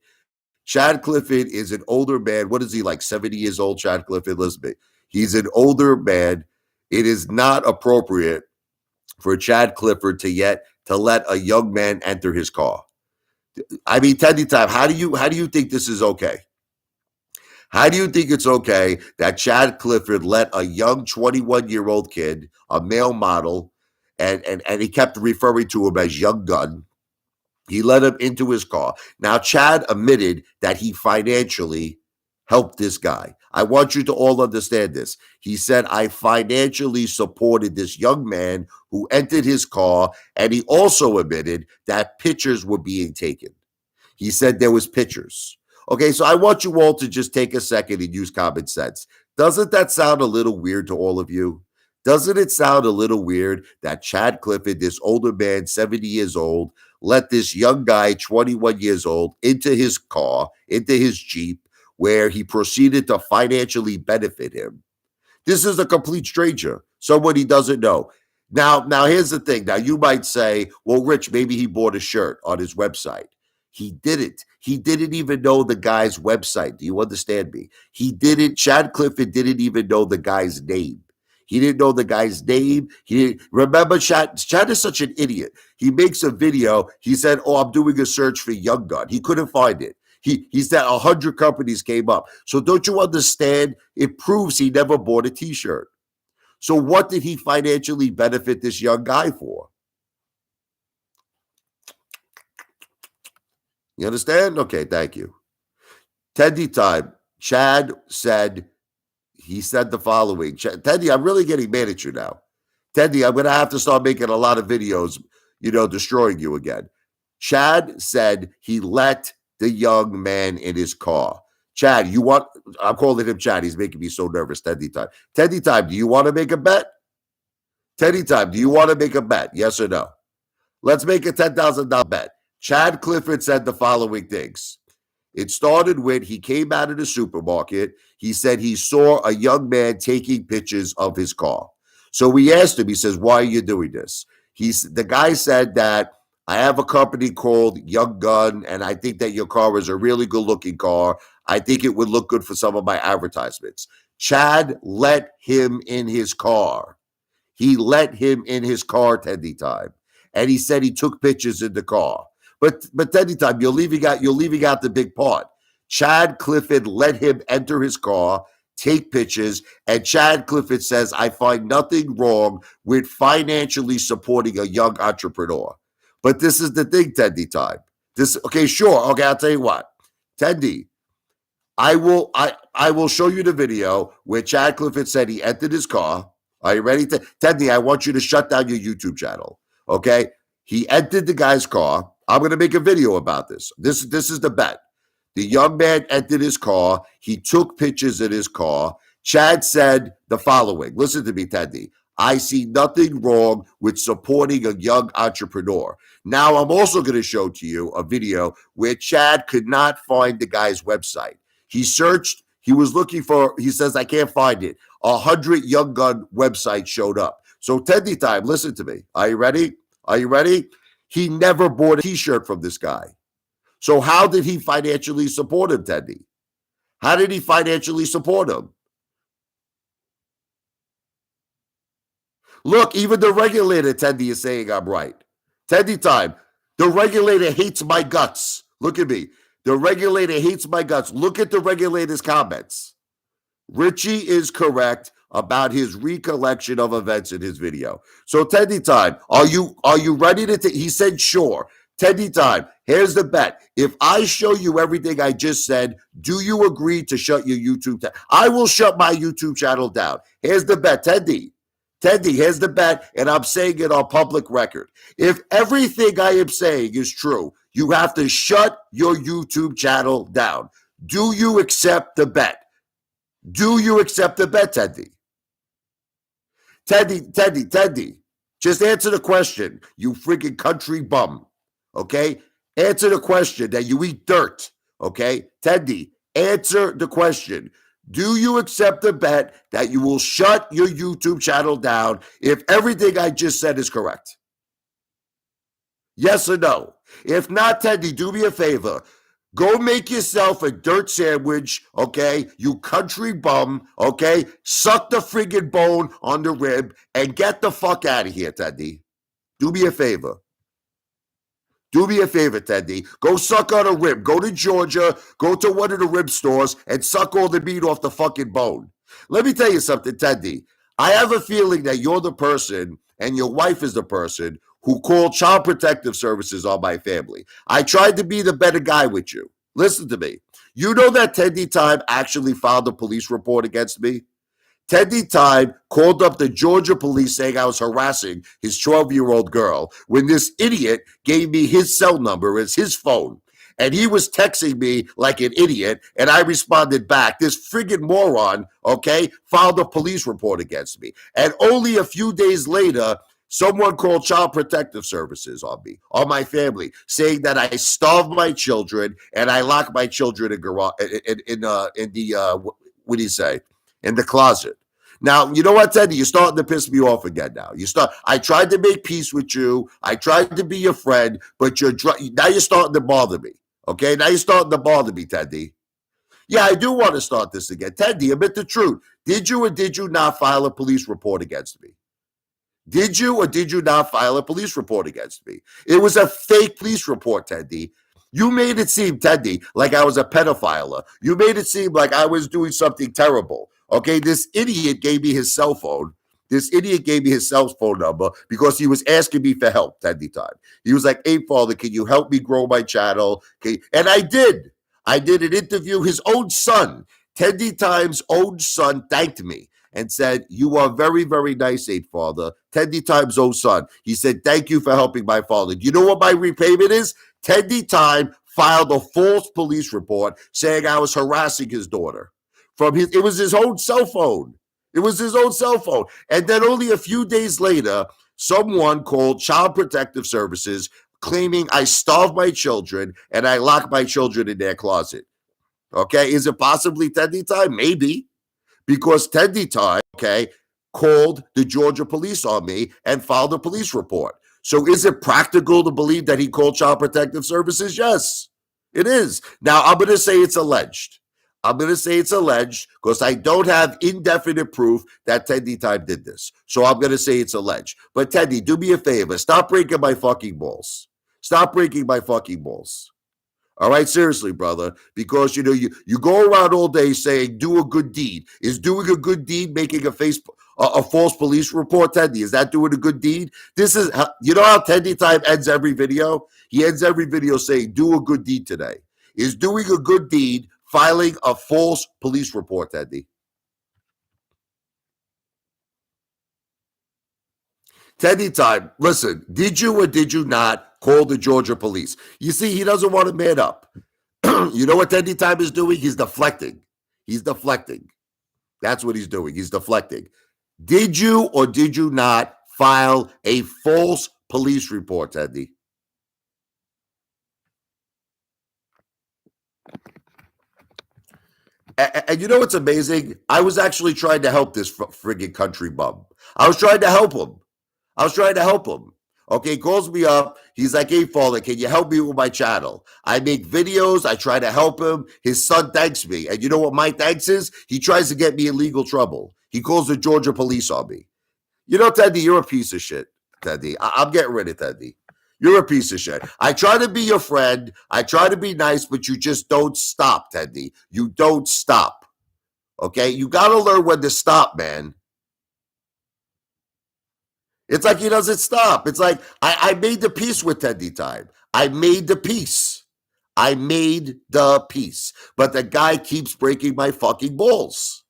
Chad Clifford is an older man. What is he, like 70 years old, Chad Clifford? Listen to me. He's an older man. It is not appropriate for Chad Clifford to let a young man enter his car. I mean, Tendy Time, how do you think this is okay? How do you think it's okay that Chad Clifford let a young 21-year-old kid, a male model, and he kept referring to him as young gun, he let him into his car. Now, Chad admitted that he financially helped this guy. I want you to all understand this. He said, I financially supported this young man who entered his car, and he also admitted that pictures were being taken. He said there was pictures. Okay, so I want you all to just take a second and use common sense. Doesn't that sound a little weird to all of you? Doesn't it sound a little weird that Chad Clifford, this older man, 70 years old, let this young guy, 21 years old, into his car, into his Jeep, where he proceeded to financially benefit him? This is a complete stranger, someone he doesn't know. Now here's the thing. Now you might say, well, Rich, maybe he bought a shirt on his website. He didn't. He didn't even know the guy's website. Do you understand me? He didn't. Chad Clifford didn't even know the guy's name. He didn't know the guy's name. He didn't remember. Chad is such an idiot. He makes a video. He said, "Oh, I'm doing a search for Young Gun." He couldn't find it. He said 100 companies came up. So don't you understand? It proves he never bought a T-shirt. So what did he financially benefit this young guy for? You understand? Okay, thank you. Teddy time. Chad said, he said the following. Teddy, I'm really getting mad at you now. Teddy, I'm going to have to start making a lot of videos, destroying you again. Chad said he let the young man in his car. Chad, I'm calling him Chad. He's making me so nervous. Teddy time. Teddy time, do you want to make a bet? Teddy time, do you want to make a bet? Yes or no? Let's make a $10,000 bet. Chad Clifford said the following things. It started when he came out of the supermarket. He said he saw a young man taking pictures of his car. So we asked him, he says, why are you doing this? The guy said that I have a company called Young Gun, and I think that your car is a really good looking car. I think it would look good for some of my advertisements. Chad let him in his car. He let him in his car, Teddy time. And he said he took pictures in the car. But Teddy time, you're leaving out the big part. Chad Clifford let him enter his car, take pictures, and Chad Clifford says, I find nothing wrong with financially supporting a young entrepreneur. But this is the thing, Teddy time. Okay, sure. Okay, I'll tell you what. Teddy, I will show you the video where Chad Clifford said he entered his car. Are you ready? Teddy, I want you to shut down your YouTube channel. Okay? He entered the guy's car. I'm going to make a video about this. This is the bet. The young man entered his car. He took pictures in his car. Chad said the following. Listen to me, Teddy. I see nothing wrong with supporting a young entrepreneur. Now, I'm also going to show to you a video where Chad could not find the guy's website. He searched. He was looking for, he says, I can't find it. 100 Young Gun websites showed up. So Teddy time, listen to me. Are you ready? Are you ready? He never bought a T-shirt from this guy. So how did he financially support him, Teddy? How did he financially support him? Look, even the regulator, Teddy, is saying I'm right. Teddy time. The regulator hates my guts. Look at me. The regulator hates my guts. Look at the regulator's comments. Richie is correct about his recollection of events in his video. So Teddy time, are you ready to he said sure. Teddy time, here's the bet. If I show you everything I just said, do you agree to shut your YouTube channel? I will shut my YouTube channel down. Here's the bet, Teddy. Teddy, here's the bet, and I'm saying it on public record. If everything I am saying is true, you have to shut your YouTube channel down. Do you accept the bet? Do you accept the bet, Teddy? Teddy, just answer the question, you freaking country bum, okay? Answer the question that you eat dirt, okay? Teddy, answer the question. Do you accept the bet that you will shut your YouTube channel down if everything I just said is correct? Yes or no? If not, Teddy, do me a favor. Go make yourself a dirt sandwich, okay? You country bum, okay? Suck the friggin' bone on the rib and get the fuck out of here, Teddy. Do me a favor. Do me a favor, Teddy. Go suck on a rib. Go to Georgia. Go to one of the rib stores and suck all the meat off the fucking bone. Let me tell you something, Teddy. I have a feeling that you're the person and your wife is the person who called Child Protective Services on my family. I tried to be the better guy with you. Listen to me. You know that Teddy Time actually filed a police report against me? Teddy Time called up the Georgia police saying I was harassing his 12-year-old girl when this idiot gave me his cell number as his phone. And he was texting me like an idiot, and I responded back. This friggin' moron, okay, filed a police report against me. And only a few days later, someone called Child Protective Services on me, on my family, saying that I starved my children and I locked my children in what do you say, in the closet. Now, you know what, Teddy? You're starting to piss me off again now. I tried to make peace with you. I tried to be your friend, but now you're starting to bother me. Okay? Now you're starting to bother me, Teddy. Yeah, I do want to start this again. Teddy, admit the truth. Did you or did you not file a police report against me? Did you or did you not file a police report against me? It was a fake police report, Teddy. You made it seem, Teddy, like I was a pedophile. You made it seem like I was doing something terrible. Okay, this idiot gave me his cell phone. This idiot gave me his cell phone number because he was asking me for help, Teddy Time. He was like, Apefather, can you help me grow my channel? And I did. I did an interview. His own son, Teddy Time's own son, thanked me and said, you are very, very nice, Apefather. Teddy Time's own son. He said, thank you for helping my father. Do you know what my repayment is? Teddy Time filed a false police report saying I was harassing his daughter. It was his own cell phone. It was his own cell phone. And then only a few days later, someone called Child Protective Services claiming I starved my children and I locked my children in their closet. Okay, is it possibly Teddy Time? Maybe. Because Teddy Time, okay, called the Georgia police on me and filed a police report. So is it practical to believe that he called Child Protective Services? Yes, it is. Now, I'm going to say it's alleged. I'm going to say it's alleged because I don't have indefinite proof that Teddy Time did this. So I'm going to say it's alleged. But Teddy, do me a favor. Stop breaking my fucking balls. Stop breaking my fucking balls. All right, seriously, brother, because you go around all day saying do a good deed. Is doing a good deed making a false police report, Teddy? Is that doing a good deed? This is how Teddy Time ends every video? He ends every video saying do a good deed today. Is doing a good deed filing a false police report, Teddy? Teddy Time, listen, did you or did you not call the Georgia police? You see, he doesn't want to man up. You know what Teddy Time is doing? He's deflecting. He's deflecting. That's what he's doing. He's deflecting. Did you or did you not file a false police report, Teddy? And you know what's amazing? I was actually trying to help this friggin' country bum. I was trying to help him. Okay, he calls me up. He's like, hey, Father, can you help me with my channel? I make videos. I try to help him. His son thanks me. And you know what my thanks is? He tries to get me in legal trouble. He calls the Georgia police on me. You know, Teddy, you're a piece of shit, Teddy. I'm getting rid of Teddy. You're a piece of shit. I try to be your friend. I try to be nice, but you just don't stop, Teddy. You don't stop. Okay? You got to learn when to stop, man. It's like he doesn't stop. It's like I made the peace with Teddy Time. I made the peace. But the guy keeps breaking my fucking balls.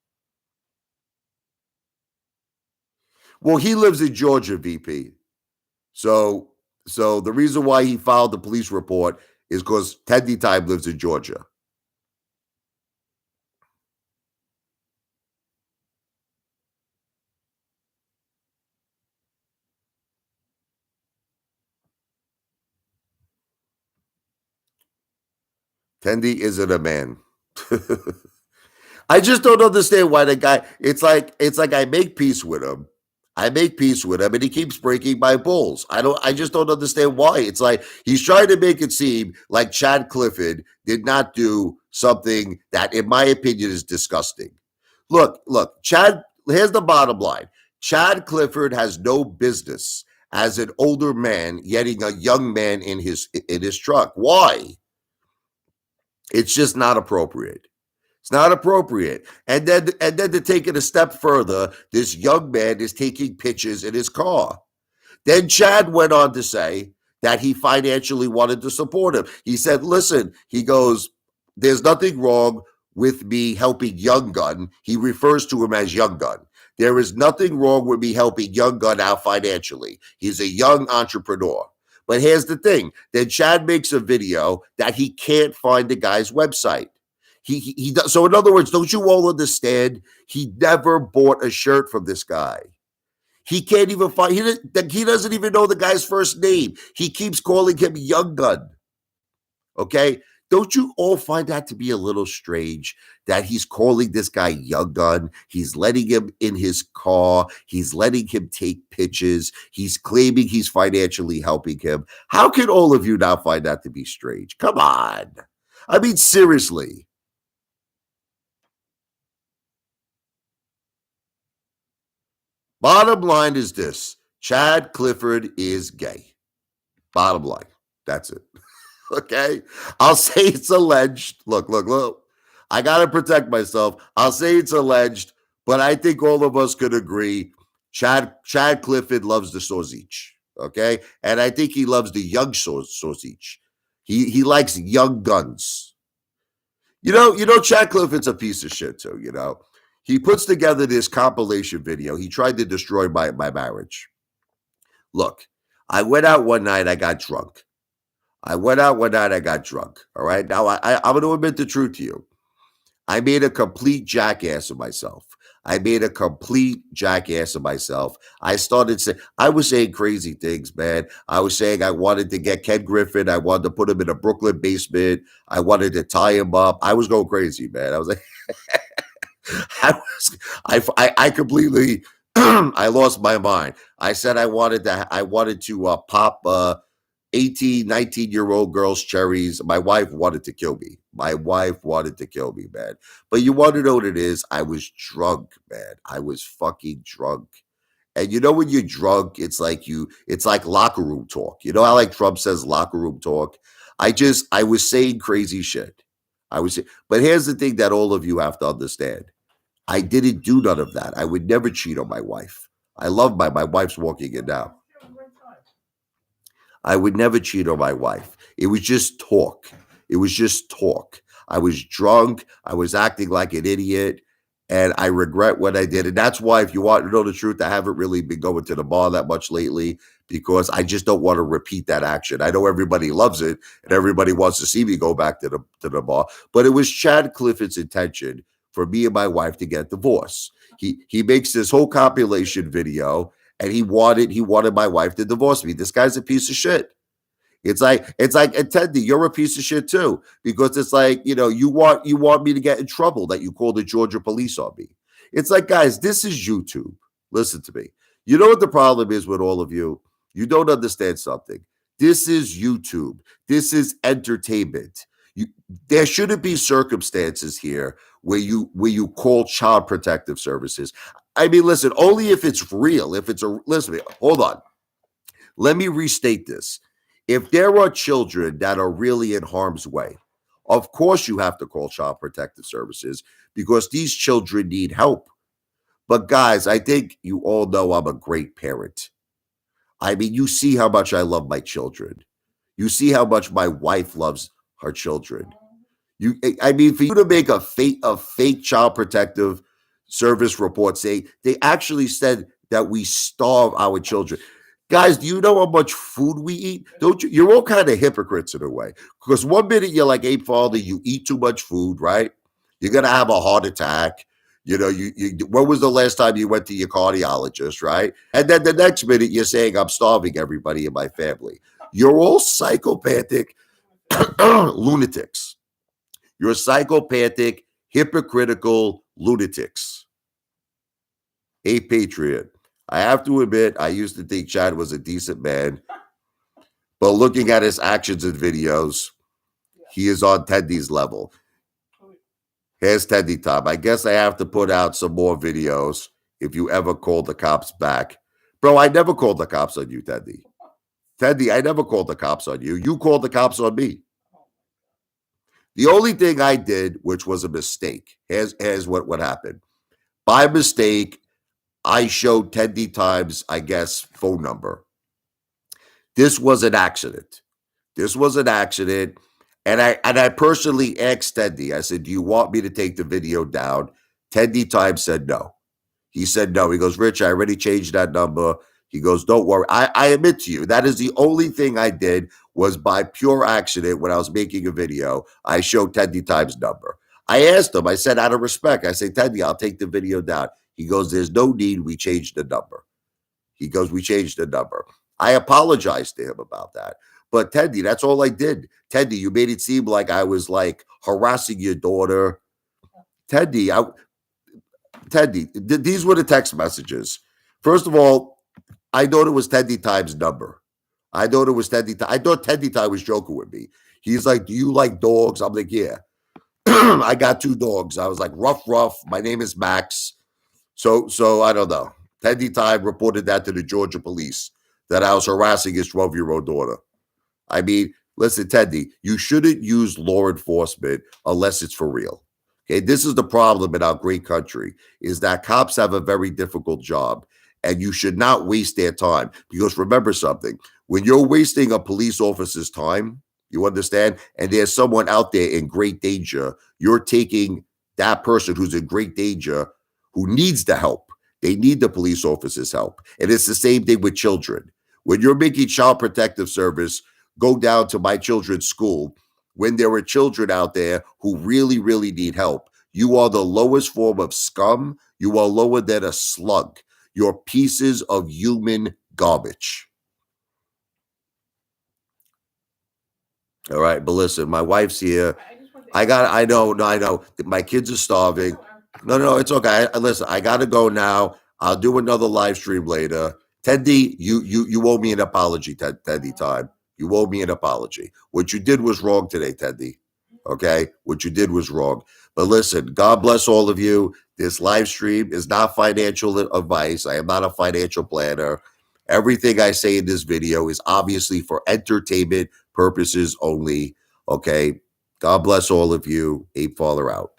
Well, he lives in Georgia, VP. So the reason why he filed the police report is because Teddy Time lives in Georgia. Teddy isn't a man. I just don't understand why the guy. It's like I make peace with him. And he keeps breaking my balls. I just don't understand why. It's like he's trying to make it seem like Chad Clifford did not do something that, in my opinion, is disgusting. Look, Chad, here's the bottom line. Chad Clifford has no business as an older man getting a young man in his truck. Why? It's just not appropriate. It's not appropriate. And then to take it a step further, this young man is taking pictures in his car. Then Chad went on to say that he financially wanted to support him. He said, listen, he goes, There's nothing wrong with me helping Young Gun. He refers to him as Young Gun. There is nothing wrong with me helping Young Gun out financially. He's a young entrepreneur. But here's the thing. Then Chad makes a video that he can't find the guy's website. He does. So in other words, don't you all understand? He never bought a shirt from this guy. He can't even find. He doesn't even know the guy's first name. He keeps calling him Young Gun. Okay. Don't you all find that to be a little strange that he's calling this guy Young Gun? He's letting him in his car. He's letting him take pictures. He's claiming he's financially helping him. How can all of you not find that to be strange? Come on. I mean, seriously. Bottom line is this: Chad Clifford is gay. Bottom line. That's it. Okay. I'll say it's alleged. Look. I got to protect myself. I'll say it's alleged, but I think all of us could agree Chad Clifford loves the sausage. Okay. And I think he loves the young sausage. He likes young guns. Chad Clifford's a piece of shit too, He puts together this compilation video. He tried to destroy my marriage. Look, I went out one night, I got drunk. All right. Now I'm going to admit the truth to you. I made a complete jackass of myself. I started saying, I was saying crazy things, man. I was saying I wanted to get Ken Griffin. I wanted to put him in a Brooklyn basement. I wanted to tie him up. I was going crazy, man. I was like, I completely, I lost my mind. I said I wanted to pop 18, 19-year-old girls cherries. My wife wanted to kill me. Man. But you want to know what it is? I was drunk, man. I was fucking drunk. And when you're drunk, it's like locker room talk. You know how like Trump says locker room talk? I was saying crazy shit. But here's the thing that all of you have to understand. I didn't do none of that. I would never cheat on my wife. I love my wife's walking in now. I would never cheat on my wife. It was just talk. I was drunk. I was acting like an idiot. And I regret what I did. And that's why, if you want to know the truth, I haven't really been going to the bar that much lately, because I just don't want to repeat that action. I know everybody loves it and everybody wants to see me go back to the bar. But it was Chad Clifford's intention for me and my wife to get divorced. He makes this whole compilation video, and he wanted my wife to divorce me. This guy's a piece of shit. It's like, and Teddy, you're a piece of shit too, because it's like, you want me to get in trouble that you call the Georgia police on me. It's like, guys, this is YouTube. Listen to me. You know what the problem is with all of you? You don't understand something. This is YouTube. This is entertainment. There shouldn't be circumstances here where you call Child Protective Services. I mean, listen, only if it's real. Listen to me. Hold on. Let me restate this. If there are children that are really in harm's way, of course you have to call Child Protective Services, because these children need help. But guys, I think you all know I'm a great parent. I mean, you see how much I love my children. You see how much my wife loves her children. For you to make a fake Child Protective Service report, say they actually said that we starve our children. Guys, do you know how much food we eat? Don't you? You're all kind of hypocrites in a way. Because one minute you're like, Apefather, you eat too much food, right? You're gonna have a heart attack. When was the last time you went to your cardiologist, right? And then the next minute you're saying, I'm starving everybody in my family. You're all psychopathic lunatics. You're psychopathic, hypocritical lunatics. A patriot. I have to admit, I used to think Chad was a decent man, but looking at his actions and videos, he is on Tendy's level. Here's Tendy time. I guess I have to put out some more videos if you ever call the cops back. Bro, I never called the cops on you, Tendy. Tendy, I never called the cops on you. You called the cops on me. The only thing I did, which was a mistake, here's what happened. By mistake, I showed Tendy Time's, I guess, phone number. This was an accident. And I personally asked Teddy, I said, "Do you want me to take the video down?" Teddy Time said no. He said no. He goes, "Rich, I already changed that number." He goes, "Don't worry." I admit to you, that is the only thing I did was by pure accident when I was making a video. I showed Teddy Time's number. I asked him, I said, out of respect, I say, "Teddy, I'll take the video down." He goes, "There's no need. We changed the number." He goes, "We changed the number." I apologized to him about that. But Teddy, that's all I did. Teddy, you made it seem like I was like harassing your daughter. Teddy, these were the text messages. First of all, I thought it was Teddy Time's number. I thought it was Teddy Time. I thought Teddy Time was joking with me. He's like, "Do you like dogs?" I'm like, "Yeah." I got 2 dogs. I was like, "Ruff, ruff. My name is Max." So I don't know. Teddy Time reported that to the Georgia police that I was harassing his 12-year-old daughter. I mean, listen, Teddy, you shouldn't use law enforcement unless it's for real. Okay, this is the problem in our great country is that cops have a very difficult job and you should not waste their time because remember something, when you're wasting a police officer's time, you understand, and there's someone out there in great danger, you're taking that person who's in great danger who needs the help. They need the police officer's help. And it's the same thing with children. When you're making child protective service go down to my children's school, when there are children out there who really, really need help, you are the lowest form of scum. You are lower than a slug. You're pieces of human garbage. All right, but listen, my wife's here. I know, no, I know. My kids are starving. No, it's okay. Listen, I gotta go now. I'll do another live stream later. Teddy, you owe me an apology, Teddy Time. You owe me an apology. What you did was wrong today, Teddy. Okay? What you did was wrong. But listen, God bless all of you. This live stream is not financial advice. I am not a financial planner. Everything I say in this video is obviously for entertainment purposes only. Okay? God bless all of you. Apefather out.